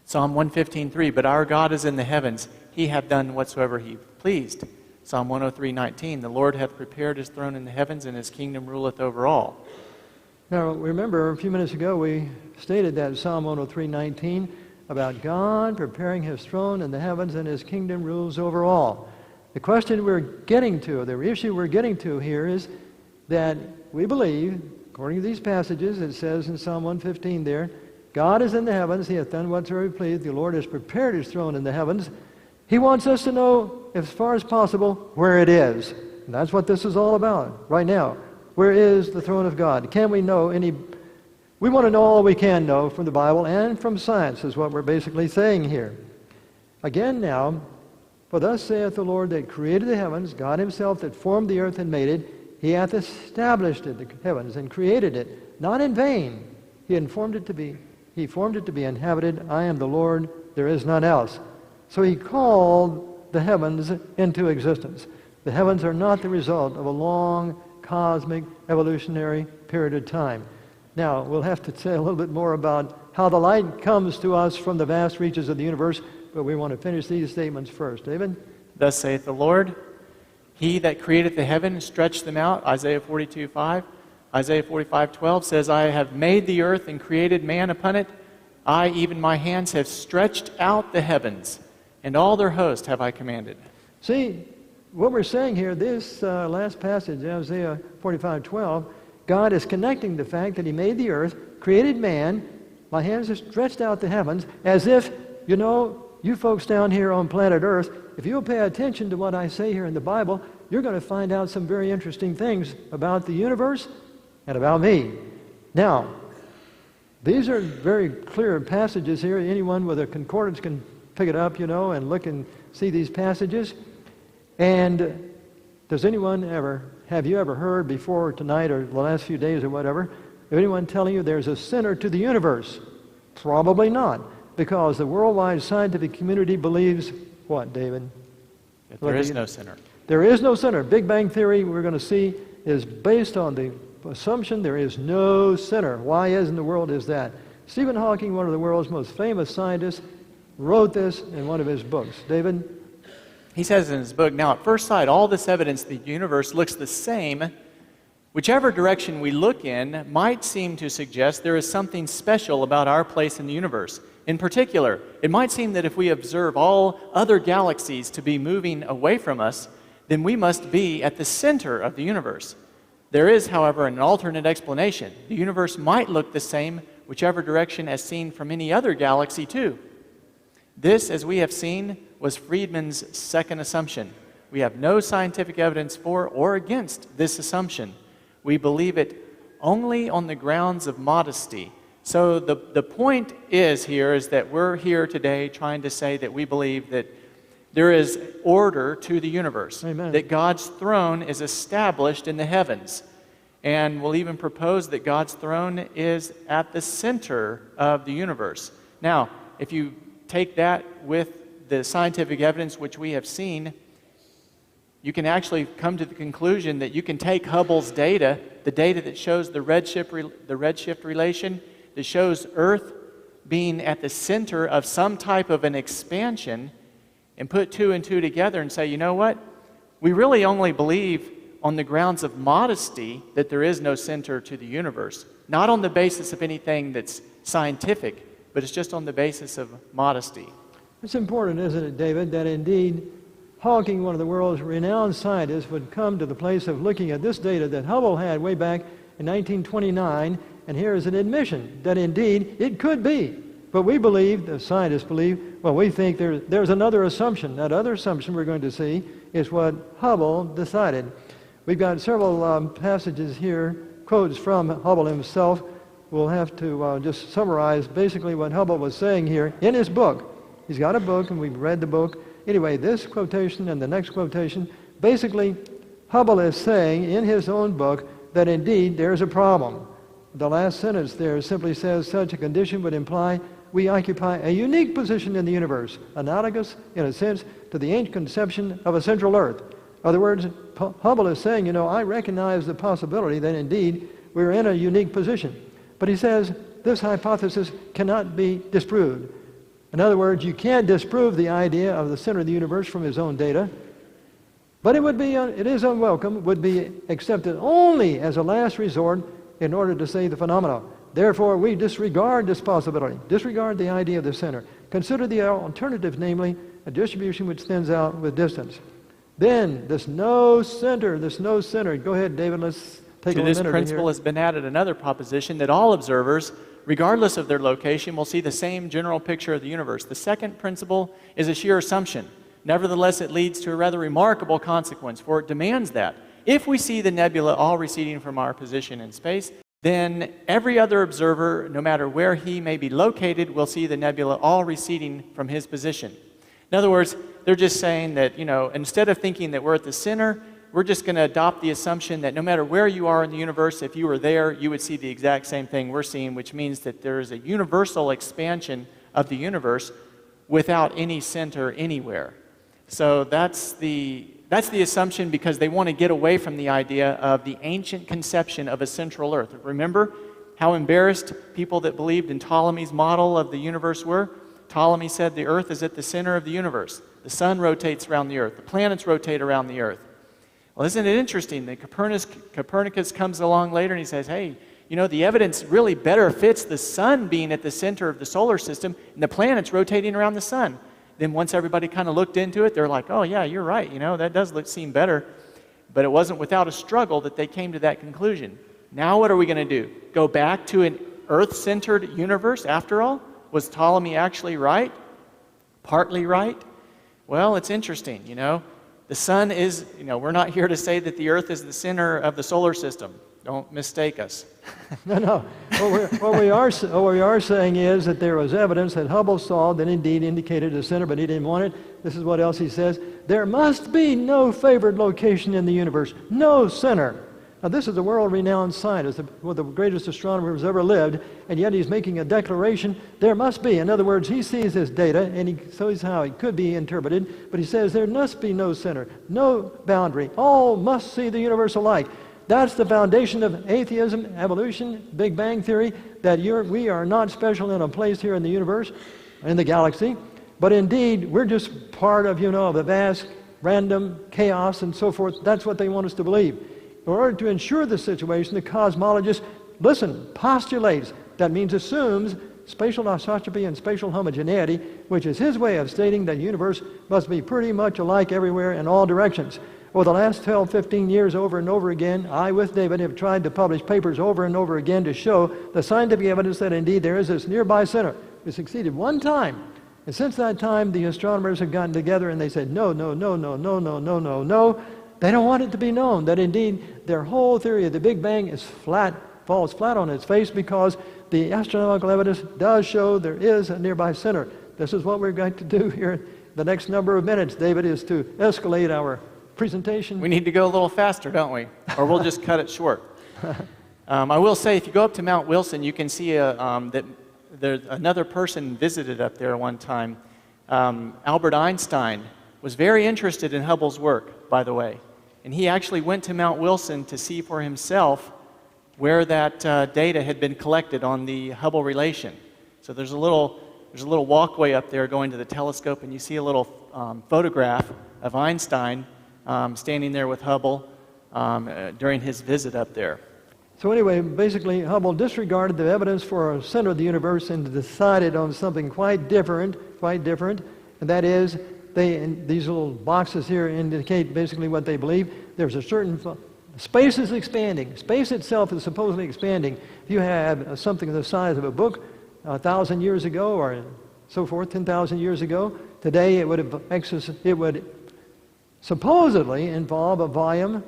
Psalm 115:3, but our God is in the heavens, he hath done whatsoever he pleased. Psalm 103:19, the Lord hath prepared his throne in the heavens, and his kingdom ruleth over all. Now, remember, a few minutes ago we stated that Psalm 103:19 about God preparing his throne in the heavens and his kingdom rules over all. The question we're getting to, the issue we're getting to here is that we believe, according to these passages, it says in Psalm 115 there, God is in the heavens, he hath done whatsoever he pleased, the Lord has prepared his throne in the heavens. He wants us to know, as far as possible, where it is. And that's what this is all about right now. Where is the throne of God? Can we know any... We want to know all we can know from the Bible and from science, is what we're basically saying here. Again now, for thus saith the Lord that created the heavens, God himself that formed the earth and made it, he hath established it, the heavens, and created it, not in vain. He formed it to be inhabited. I am the Lord, there is none else. So he called the heavens into existence. The heavens are not the result of a long cosmic evolutionary period of time. Now, we'll have to say a little bit more about how the light comes to us from the vast reaches of the universe, but we want to finish these statements first. David? Thus saith the Lord, he that created the heaven and stretched them out, Isaiah 42:5. Isaiah 45:12 says, I have made the earth and created man upon it. I, even my hands, have stretched out the heavens, and all their host have I commanded. See, what we're saying here, this last passage, Isaiah 45:12, God is connecting the fact that he made the earth, created man, my hands have stretched out the heavens, as if, you know, you folks down here on planet Earth, if you'll pay attention to what I say here in the Bible, you're going to find out some very interesting things about the universe and about me. Now, these are very clear passages here. Anyone with a concordance can pick it up, you know, and look and see these passages. And does anyone have you ever heard before tonight or the last few days or whatever, of anyone telling you there's a center to the universe? Probably not, because the worldwide scientific community believes what, David? That there is no center. There is no center. Big Bang Theory, we're going to see, is based on the assumption there is no center. Why in the world is that? Stephen Hawking, one of the world's most famous scientists, wrote this in one of his books. David? He says in his book, now at first sight, all this evidence the universe looks the same. Whichever direction we look in might seem to suggest there is something special about our place in the universe. In particular, it might seem that if we observe all other galaxies to be moving away from us, then we must be at the center of the universe. There is, however, an alternate explanation. The universe might look the same whichever direction as seen from any other galaxy too. This, as we have seen, was Friedman's second assumption. We have no scientific evidence for or against this assumption. We believe it only on the grounds of modesty. So the point is that we're here today trying to say that we believe that there is order to the universe. Amen. That God's throne is established in the heavens. And we'll even propose that God's throne is at the center of the universe. Now, if you take that with the scientific evidence which we have seen, you can actually come to the conclusion that you can take Hubble's data, the data that shows the redshift relation, that shows Earth being at the center of some type of an expansion and put two and two together and say, you know what? We really only believe on the grounds of modesty that there is no center to the universe. Not on the basis of anything that's scientific, but it's just on the basis of modesty. It's important, isn't it, David, that indeed Hawking, one of the world's renowned scientists, would come to the place of looking at this data that Hubble had way back in 1929, and here is an admission that indeed it could be. But we believe, the scientists believe, well, we think there's another assumption. That other assumption we're going to see is what Hubble decided. We've got several passages here, quotes from Hubble himself. We'll have to just summarize basically what Hubble was saying here in his book. He's got a book, and we've read the book. Anyway, this quotation and the next quotation, basically, Hubble is saying in his own book that indeed there's a problem. The last sentence there simply says, such a condition would imply we occupy a unique position in the universe, analogous, in a sense, to the ancient conception of a central Earth. In other words, Hubble is saying, you know, I recognize the possibility that indeed we're in a unique position. But he says this hypothesis cannot be disproved. In other words, you can't disprove the idea of the center of the universe from his own data, but it is unwelcome, would be accepted only as a last resort in order to say the phenomena. Therefore, we disregard this possibility, disregard the idea of the center. Consider the alternative, namely, a distribution which thins out with distance. Then, this no center, go ahead, David, let's take a minute here. To this principle has been added another proposition that all observers, regardless of their location, will see the same general picture of the universe. The second principle is a sheer assumption. Nevertheless, it leads to a rather remarkable consequence, for it demands that if we see the nebula all receding from our position in space, then every other observer, no matter where he may be located, will see the nebula all receding from his position. In other words, they're just saying that, you know, instead of thinking that we're at the center, we're just going to adopt the assumption that no matter where you are in the universe, if you were there, you would see the exact same thing we're seeing, which means that there is a universal expansion of the universe without any center anywhere. So that's the assumption, because they want to get away from the idea of the ancient conception of a central Earth. Remember how embarrassed people that believed in Ptolemy's model of the universe were? Ptolemy said the Earth is at the center of the universe. The sun rotates around the Earth. The planets rotate around the Earth. Well, isn't it interesting that Copernicus comes along later and he says, hey, you know, the evidence really better fits the sun being at the center of the solar system and the planets rotating around the sun. Then once everybody kind of looked into it, they're like, oh yeah, you're right, you know, that does seem better. But it wasn't without a struggle that they came to that conclusion. Now what are we going to do? Go back to an Earth-centered universe after all? Was Ptolemy actually right? Partly right? Well, it's interesting, you know. The sun is, you know, we're not here to say that the Earth is the center of the solar system. Don't mistake us. No. What we are saying is that there was evidence that Hubble saw that indeed indicated a center, but he didn't want it. This is what else he says. There must be no favored location in the universe, no center. Now, this is a world-renowned scientist, one of the greatest astronomers ever lived, and yet he's making a declaration, there must be. In other words, he sees this data, and he sees how it could be interpreted, but he says there must be no center, no boundary. All must see the universe alike. That's the foundation of atheism, evolution, Big Bang theory, that we are not special in a place here in the universe, in the galaxy, but indeed, we're just part of, you know, the vast, random chaos and so forth. That's what they want us to believe. In order to ensure this situation, the cosmologist, postulates, that means assumes, spatial isotropy and spatial homogeneity, which is his way of stating that the universe must be pretty much alike everywhere in all directions. Over the last 12, 15 years, over and over again, I, with David, have tried to publish papers over and over again to show the scientific evidence that indeed there is this nearby center. We succeeded one time. And since that time, the astronomers have gotten together and they said, no. They don't want it to be known that indeed their whole theory of the Big Bang is falls flat on its face, because the astronomical evidence does show there is a nearby center. This is what we're going to do here the next number of minutes, David, is to escalate our presentation. We need to go a little faster, don't we? Or we'll just cut it short. I will say, if you go up to Mount Wilson, you can see that there's another person visited up there one time. Albert Einstein was very interested in Hubble's work, by the way. And he actually went to Mount Wilson to see for himself where that data had been collected on the Hubble relation. So there's a little walkway up there going to the telescope, and you see a little photograph of Einstein standing there with Hubble during his visit up there. So anyway, basically, Hubble disregarded the evidence for a center of the universe and decided on something quite different, and that is, these little boxes here indicate basically what they believe. There's a certain space is expanding. Space itself is supposedly expanding. If you have something the size of a book 1,000 years ago or so forth, 10,000 years ago, today it would supposedly involve a volume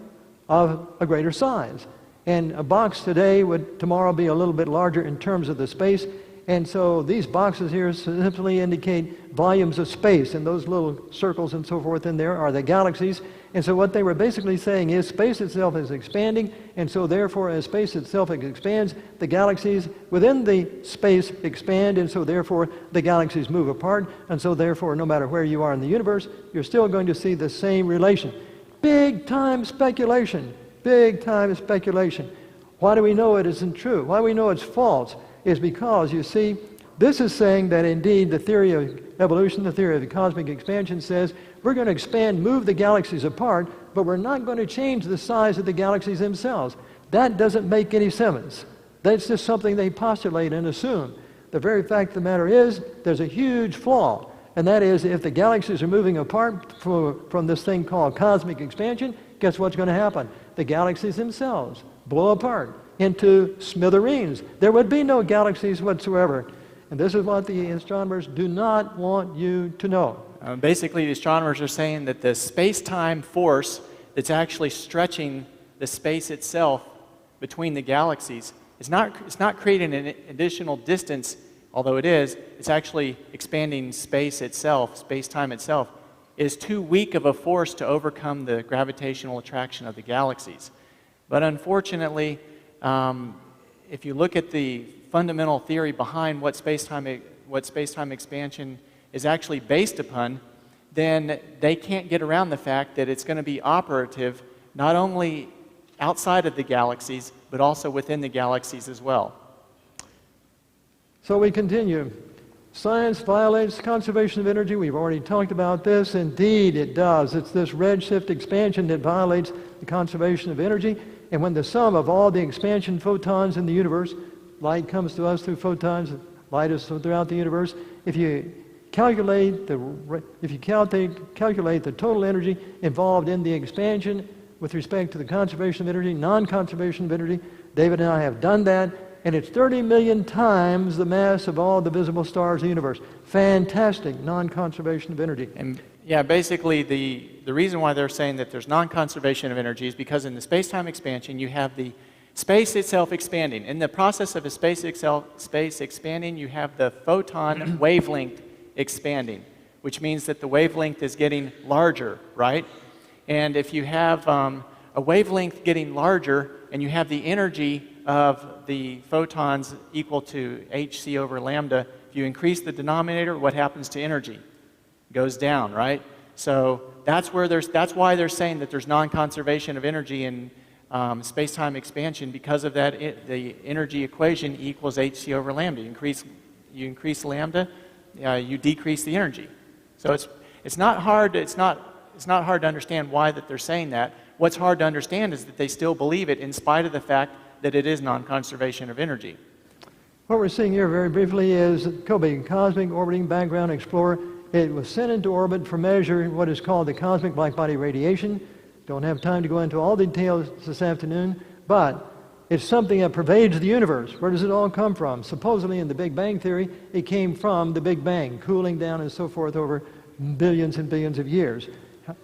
of a greater size. And a box today would tomorrow be a little bit larger in terms of the space. And so these boxes here simply indicate volumes of space, and those little circles and so forth in there are the galaxies. And so what they were basically saying is space itself is expanding, and so therefore as space itself expands, the galaxies within the space expand, and so therefore the galaxies move apart, and so therefore no matter where you are in the universe, you're still going to see the same relation. Big time speculation. Big time speculation. Why do we know it isn't true? Why do we know it's false? Is because, you see, this is saying that indeed the theory of evolution, the theory of the cosmic expansion says we're going to expand, move the galaxies apart, but we're not going to change the size of the galaxies themselves. That doesn't make any sense. That's just something they postulate and assume. The very fact of the matter is there's a huge flaw, and that is if the galaxies are moving apart from this thing called cosmic expansion, guess what's going to happen? The galaxies themselves blow apart into smithereens. There would be no galaxies whatsoever. And this is what the astronomers do not want you to know. Basically, the astronomers are saying that the space-time force that's actually stretching the space itself between the galaxies it's not creating an additional distance, although it is. It's actually expanding space itself, space-time itself. Is too weak of a force to overcome the gravitational attraction of the galaxies. But unfortunately, if you look at the fundamental theory behind what space-time expansion is actually based upon, then they can't get around the fact that it's going to be operative not only outside of the galaxies, but also within the galaxies as well. So we continue. Science violates conservation of energy. We've already talked about this. Indeed, it does. It's this redshift expansion that violates the conservation of energy. And when the sum of all the expansion photons in the universe, light comes to us through photons, light is throughout the universe. If you calculate the total energy involved in the expansion with respect to the conservation of energy, non-conservation of energy, David and I have done that. And it's 30 million times the mass of all the visible stars in the universe. Fantastic non-conservation of energy. And yeah, basically the reason why they're saying that there's non-conservation of energy is because in the space-time expansion you have the space itself expanding. In the process of a space expanding, you have the photon wavelength expanding, which means that the wavelength is getting larger, right? And if you have a wavelength getting larger and you have the energy of the photons equal to hc over lambda, if you increase the denominator, what happens to energy? It goes down, right? So that's why they're saying that there's non-conservation of energy in space-time expansion, because of that. The energy equation equals hc over lambda. You increase lambda, you decrease the energy. So it's not hard to understand why that they're saying that. What's hard to understand is that they still believe it in spite of the fact that it is non-conservation of energy. What we're seeing here very briefly is COBE, Cosmic Orbiting Background Explorer. It was sent into orbit for measuring what is called the cosmic black-body radiation. Don't have time to go into all details this afternoon, but it's something that pervades the universe. Where does it all come from? Supposedly in the Big Bang Theory, it came from the Big Bang, cooling down and so forth over billions and billions of years.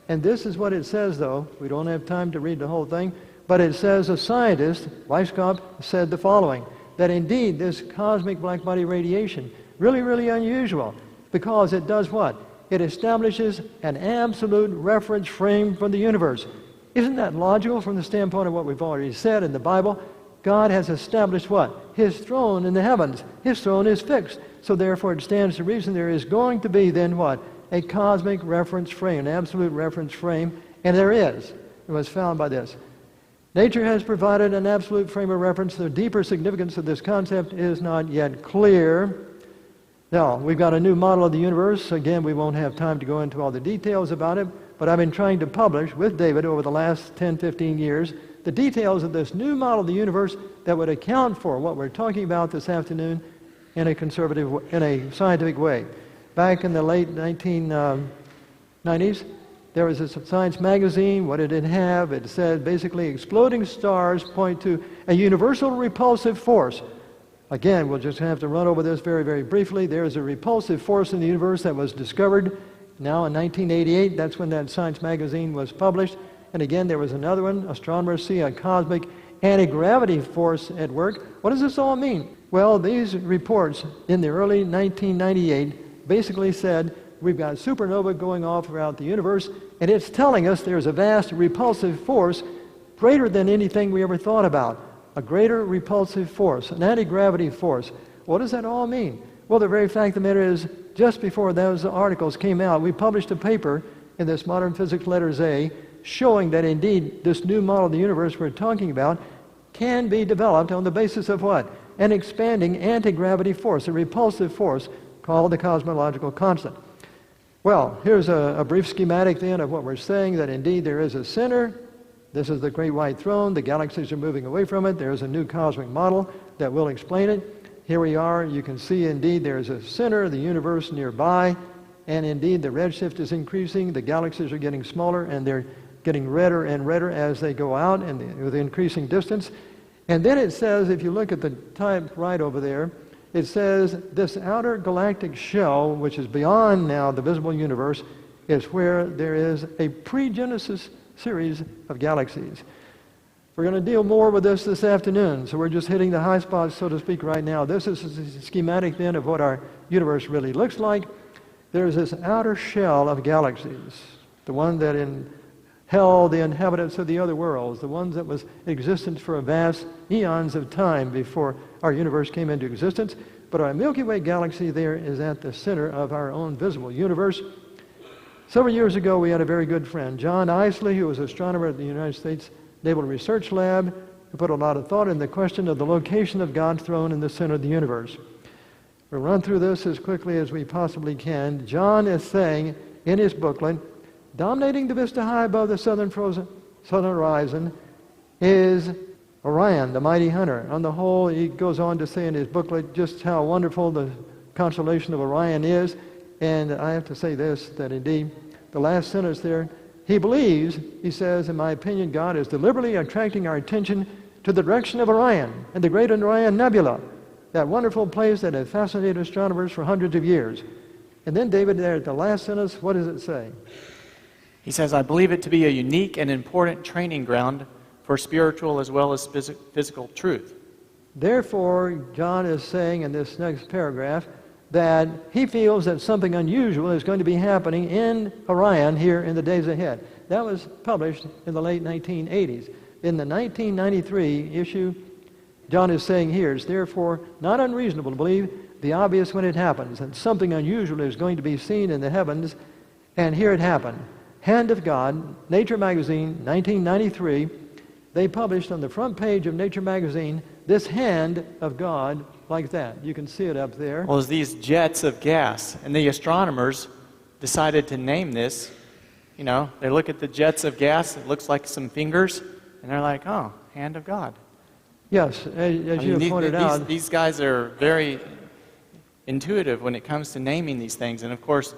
And this is what it says, though. We don't have time to read the whole thing. But it says a scientist, Weishaupt, said the following, that indeed this cosmic black-body radiation, really, really unusual, because it does what? It establishes an absolute reference frame for the universe. Isn't that logical from the standpoint of what we've already said in the Bible? God has established what? His throne in the heavens. His throne is fixed. So therefore it stands to reason there is going to be then what? A cosmic reference frame, an absolute reference frame, and there is. It was found by this. Nature has provided an absolute frame of reference. The deeper significance of this concept is not yet clear. Now, we've got a new model of the universe. Again, we won't have time to go into all the details about it, but I've been trying to publish with David over the last 10, 15 years the details of this new model of the universe that would account for what we're talking about this afternoon in a scientific way. Back in the late 1990s, there was a science magazine. What did it have? It said basically exploding stars point to a universal repulsive force. Again, we'll just have to run over this very, very briefly. There is a repulsive force in the universe that was discovered now in 1988. That's when that science magazine was published. And again, there was another one. Astronomers see a cosmic anti-gravity force at work. What does this all mean? Well, these reports in the early 1998 basically said we've got supernova going off throughout the universe, and it's telling us there's a vast repulsive force greater than anything we ever thought about. A greater repulsive force, an anti-gravity force. What does that all mean? Well, the very fact of the matter is, just before those articles came out, we published a paper in this Modern Physics Letters A showing that indeed this new model of the universe we're talking about can be developed on the basis of what? An expanding anti-gravity force, a repulsive force called the cosmological constant. Well, here's a brief schematic then of what we're saying, that indeed there is a center. This is the great white throne. The galaxies are moving away from it. There's a new cosmic model that will explain it. Here we are. You can see indeed there's a center of the universe nearby, and indeed the redshift is increasing. The galaxies are getting smaller, and they're getting redder and redder as they go out and with increasing distance. And then it says, if you look at the type right over there, it says this outer galactic shell, which is beyond now the visible universe, is where there is a pre-Genesis series of galaxies. We're going to deal more with this afternoon, so we're just hitting the high spots, so to speak, right now. This is a schematic then of what our universe really looks like. There's this outer shell of galaxies, the one that held the inhabitants of the other worlds, the ones that was in existence for a vast eons of time before our universe came into existence. But our Milky Way galaxy there is at the center of our own visible universe. Several years ago, we had a very good friend, John Isley, who was an astronomer at the United States Naval Research Lab, who put a lot of thought in the question of the location of God's throne in the center of the universe. We'll run through this as quickly as we possibly can. John is saying in his booklet, dominating the vista high above the southern horizon is Orion, the mighty hunter. On the whole, he goes on to say in his booklet just how wonderful the constellation of Orion is. And I have to say this, that indeed, the last sentence there, he believes, he says, in my opinion, God is deliberately attracting our attention to the direction of Orion and the Great Orion Nebula, that wonderful place that has fascinated astronomers for hundreds of years. And then David, there at the last sentence, what does it say? He says, I believe it to be a unique and important training ground for spiritual as well as physical truth. Therefore, John is saying in this next paragraph that he feels that something unusual is going to be happening in Orion here in the days ahead. That was published in the late 1980s. In the 1993 issue, John is saying here, it's therefore not unreasonable to believe the obvious when it happens, that something unusual is going to be seen in the heavens, and here it happened. Hand of God, Nature magazine, 1993, they published on the front page of Nature magazine this hand of God like that. You can see it up there. Well, it's these jets of gas, and the astronomers decided to name this. You know, they look at the jets of gas, it looks like some fingers, and they're like, oh, hand of God. Yes, as you have pointed out. These guys are very intuitive when it comes to naming these things. And of course,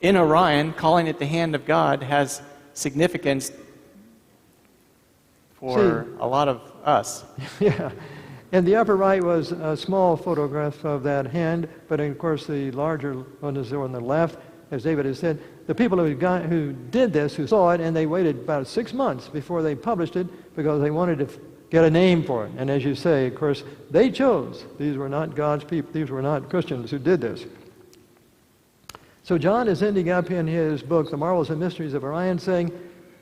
in Orion, calling it the hand of God has significance for a lot of us. Yeah. And the upper right was a small photograph of that hand, but of course the larger one is on the left. As David has said, the people who did this, who saw it, and they waited about 6 months before they published it because they wanted to get a name for it. And as you say, of course, they chose. These were not God's people. These were not Christians who did this. So John is ending up in his book, The Marvels and Mysteries of Orion, saying,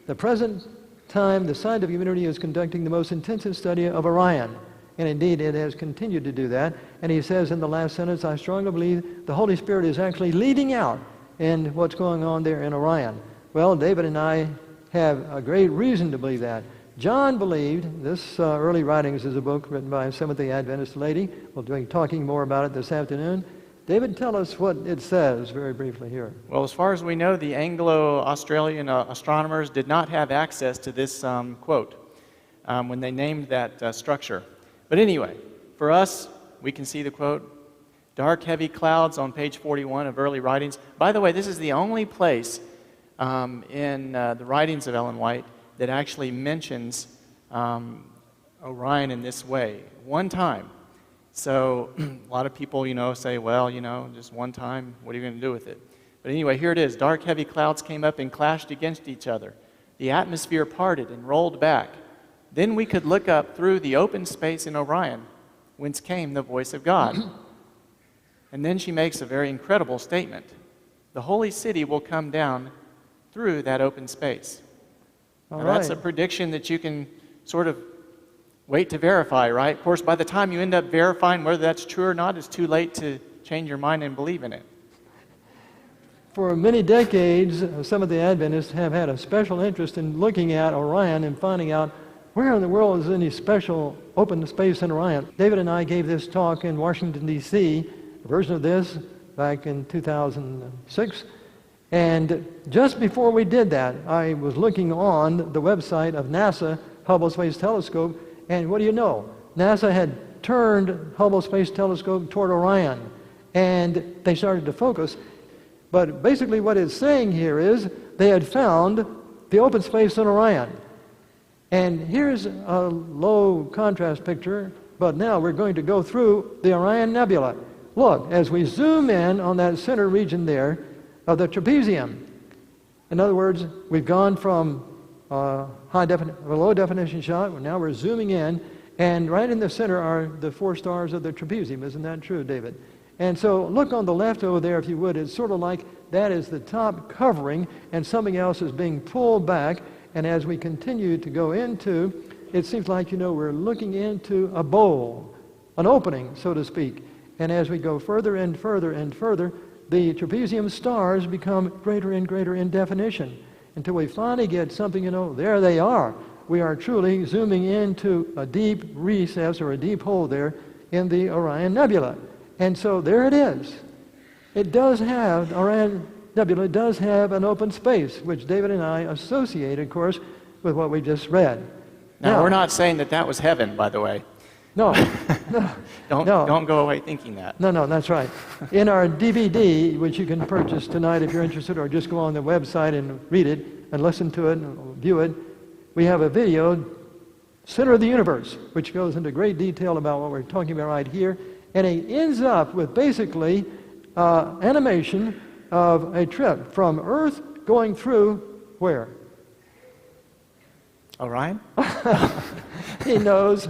the present time, the scientific community is conducting the most intensive study of Orion. And indeed, it has continued to do that. And he says in the last sentence, I strongly believe the Holy Spirit is actually leading out in what's going on there in Orion. Well, David and I have a great reason to believe that. John believed, this Early Writings is a book written by a Seventh-day Adventist lady. We'll be talking more about it this afternoon. David, tell us what it says very briefly here. Well, as far as we know, the Anglo-Australian astronomers did not have access to this quote when they named that structure. But anyway, for us, we can see the quote, dark, heavy clouds on page 41 of early writings. By the way, this is the only place in the writings of Ellen White that actually mentions Orion in this way, one time. So a lot of people, say, well, just one time, what are you going to do with it? But anyway, here it is. Dark, heavy clouds came up and clashed against each other. The atmosphere parted and rolled back. Then we could look up through the open space in Orion, whence came the voice of God. And then she makes a very incredible statement. The holy city will come down through that open space. Now, that's a prediction that you can sort of wait to verify, right? Of course, by the time you end up verifying whether that's true or not, it's too late to change your mind and believe in it. For many decades, some of the Adventists have had a special interest in looking at Orion and finding out where in the world is any special open space in Orion. David and I gave this talk in Washington, D.C., a version of this back in 2006. And just before we did that, I was looking on the website of NASA, Hubble Space Telescope, and what do you know? NASA had turned Hubble Space Telescope toward Orion, and they started to focus. But basically what it's saying here is they had found the open space in Orion. And here's a low contrast picture, but now we're going to go through the Orion Nebula. Look, as we zoom in on that center region there of the trapezium, in other words, we've gone from a low definition shot, now we're zooming in, and right in the center are the 4 stars of the trapezium. Isn't that true, David? And so look on the left over there, if you would. It's sort of like that is the top covering, and something else is being pulled back. And as we continue to go into, it seems like, we're looking into a bowl, an opening, so to speak. And as we go further and further and further, the trapezium stars become greater and greater in definition until we finally get something, there they are. We are truly zooming into a deep recess or a deep hole there in the Orion Nebula. And so there it is. It does have, Orion Nebula does have an open space, which David and I associate, of course, with what we just read. Now we're not saying that was heaven, by the way. No. Don't go away thinking that. No, that's right. In our DVD, which you can purchase tonight if you're interested, or just go on the website and read it and listen to it and view it, we have a video, Center of the Universe, which goes into great detail about what we're talking about right here. And it ends up with basically animation of a trip from Earth going through where? Orion? He knows.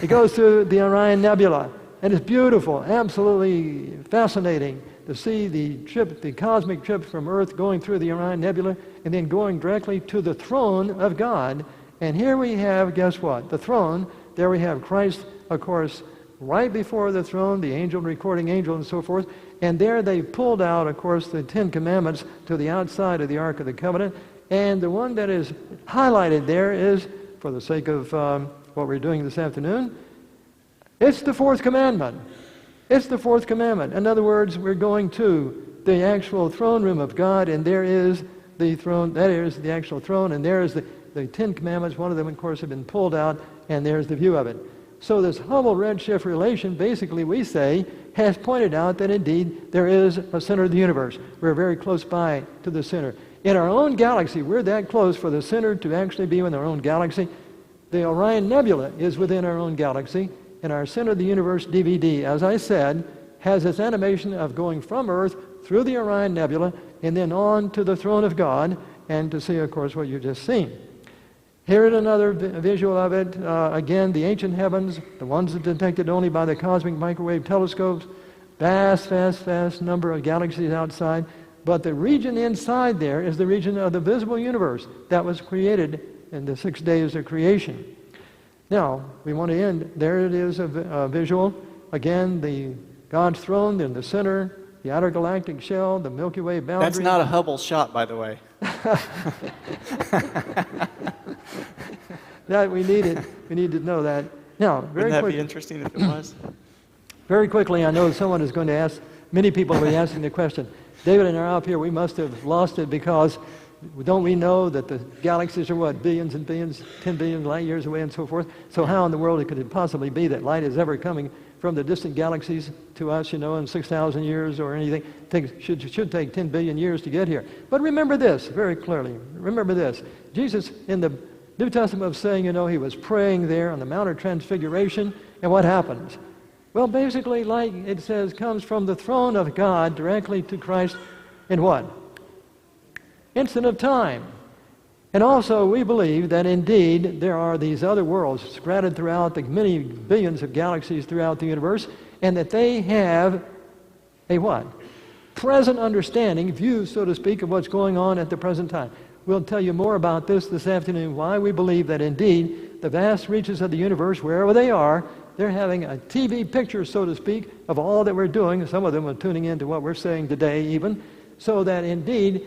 It goes through the Orion Nebula, and it's beautiful, absolutely fascinating to see the trip, the cosmic trip from Earth going through the Orion Nebula and then going directly to the throne of God. And here we have, guess what? The throne. There we have Christ, of course, right before the throne, the angel, recording angel, and so forth. And there they pulled out, of course, the 10 Commandments to the outside of the Ark of the Covenant. And the one that is highlighted there is, for the sake of what we're doing this afternoon, it's the 4th commandment. It's the 4th commandment. In other words, we're going to the actual throne room of God, and there is the throne, that is the actual throne, and there is the 10 commandments. One of them, of course, have been pulled out, and there's the view of it. So this Hubble redshift relation, basically we say, has pointed out that indeed there is a center of the universe. We're very close by to the center. In our own galaxy, we're that close for the center to actually be in our own galaxy. The Orion Nebula is within our own galaxy, and our Center of the Universe DVD, as I said, has this animation of going from Earth through the Orion Nebula and then on to the throne of God, and to see, of course, what you've just seen. Here is another visual of it. Again, the ancient heavens, the ones that detected only by the cosmic microwave telescopes, vast number of galaxies outside. But the region inside there is the region of the visible universe that was created in the 6 days of creation. Now, we want to end, there it is, a visual. Again, the God's throne in the center, the outer galactic shell, the Milky Way boundary. That's not a Hubble shot, by the way. That we need it. We need to know that. Now, Wouldn't that be interesting if it was? Very quickly, I know someone is going to ask many people will be asking the question, David and I are up here, we must have lost it because don't we know that the galaxies are what, billions and billions, 10 billion light years away and so forth? So how in the world could it possibly be that light is ever coming from the distant galaxies to us, in 6,000 years or anything? Should take 10 billion years to get here. But remember this very clearly. Remember this. Jesus in the New Testament was saying, he was praying there on the Mount of Transfiguration, and what happens? Well, basically, light, it says, comes from the throne of God directly to Christ in what? Instant of time. And also, we believe that indeed there are these other worlds scattered throughout the many billions of galaxies throughout the universe, and that they have a what? Present understanding, view, so to speak, of what's going on at the present time. We'll tell you more about this afternoon, why we believe that indeed the vast reaches of the universe, wherever they are, they're having a TV picture, so to speak, of all that we're doing. Some of them are tuning into what we're saying today even, so that indeed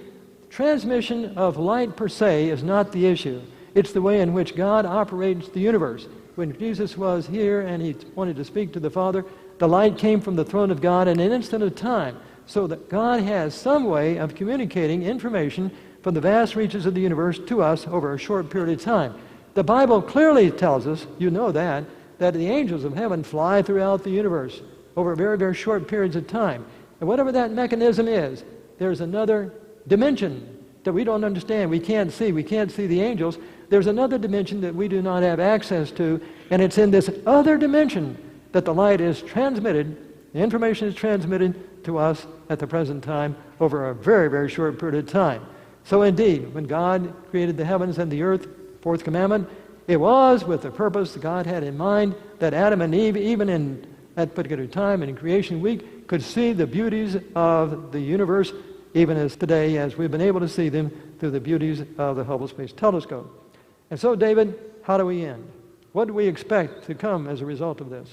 transmission of light per se is not the issue. It's the way in which God operates the universe. When Jesus was here and he wanted to speak to the Father, the light came from the throne of God in an instant of time, so that God has some way of communicating information from the vast reaches of the universe to us over a short period of time. The Bible clearly tells us, that the angels of heaven fly throughout the universe over very, very short periods of time. And whatever that mechanism is, there's another dimension that we don't understand. We can't see the angels. There's another dimension that we do not have access to, and it's in this other dimension that the light is transmitted, the information is transmitted to us at the present time over a very, very short period of time. So indeed, when God created the heavens and the earth, fourth commandment, it was with the purpose that God had in mind that Adam and Eve, even in that particular time in creation week, could see the beauties of the universe, even as today, as we've been able to see them through the beauties of the Hubble Space Telescope. And so, David, how do we end? What do we expect to come as a result of this?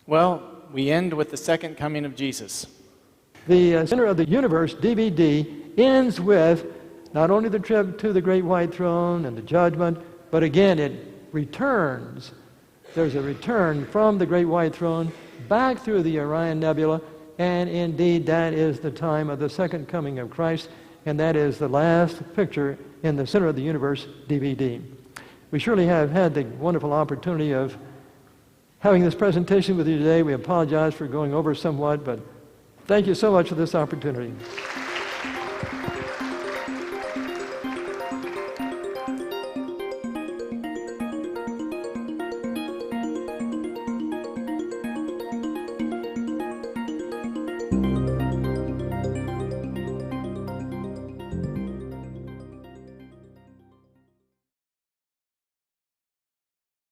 Well, we end with the second coming of Jesus. The center of the universe, DVD, ends with not only the trip to the great white throne and the judgment, but again it returns. There's a return from the great white throne back through the Orion Nebula, and indeed that is the time of the second coming of Christ, and that is the last picture in the center of the universe, DVD. We surely have had the wonderful opportunity of having this presentation with you today. We apologize for going over somewhat, but thank you so much for this opportunity.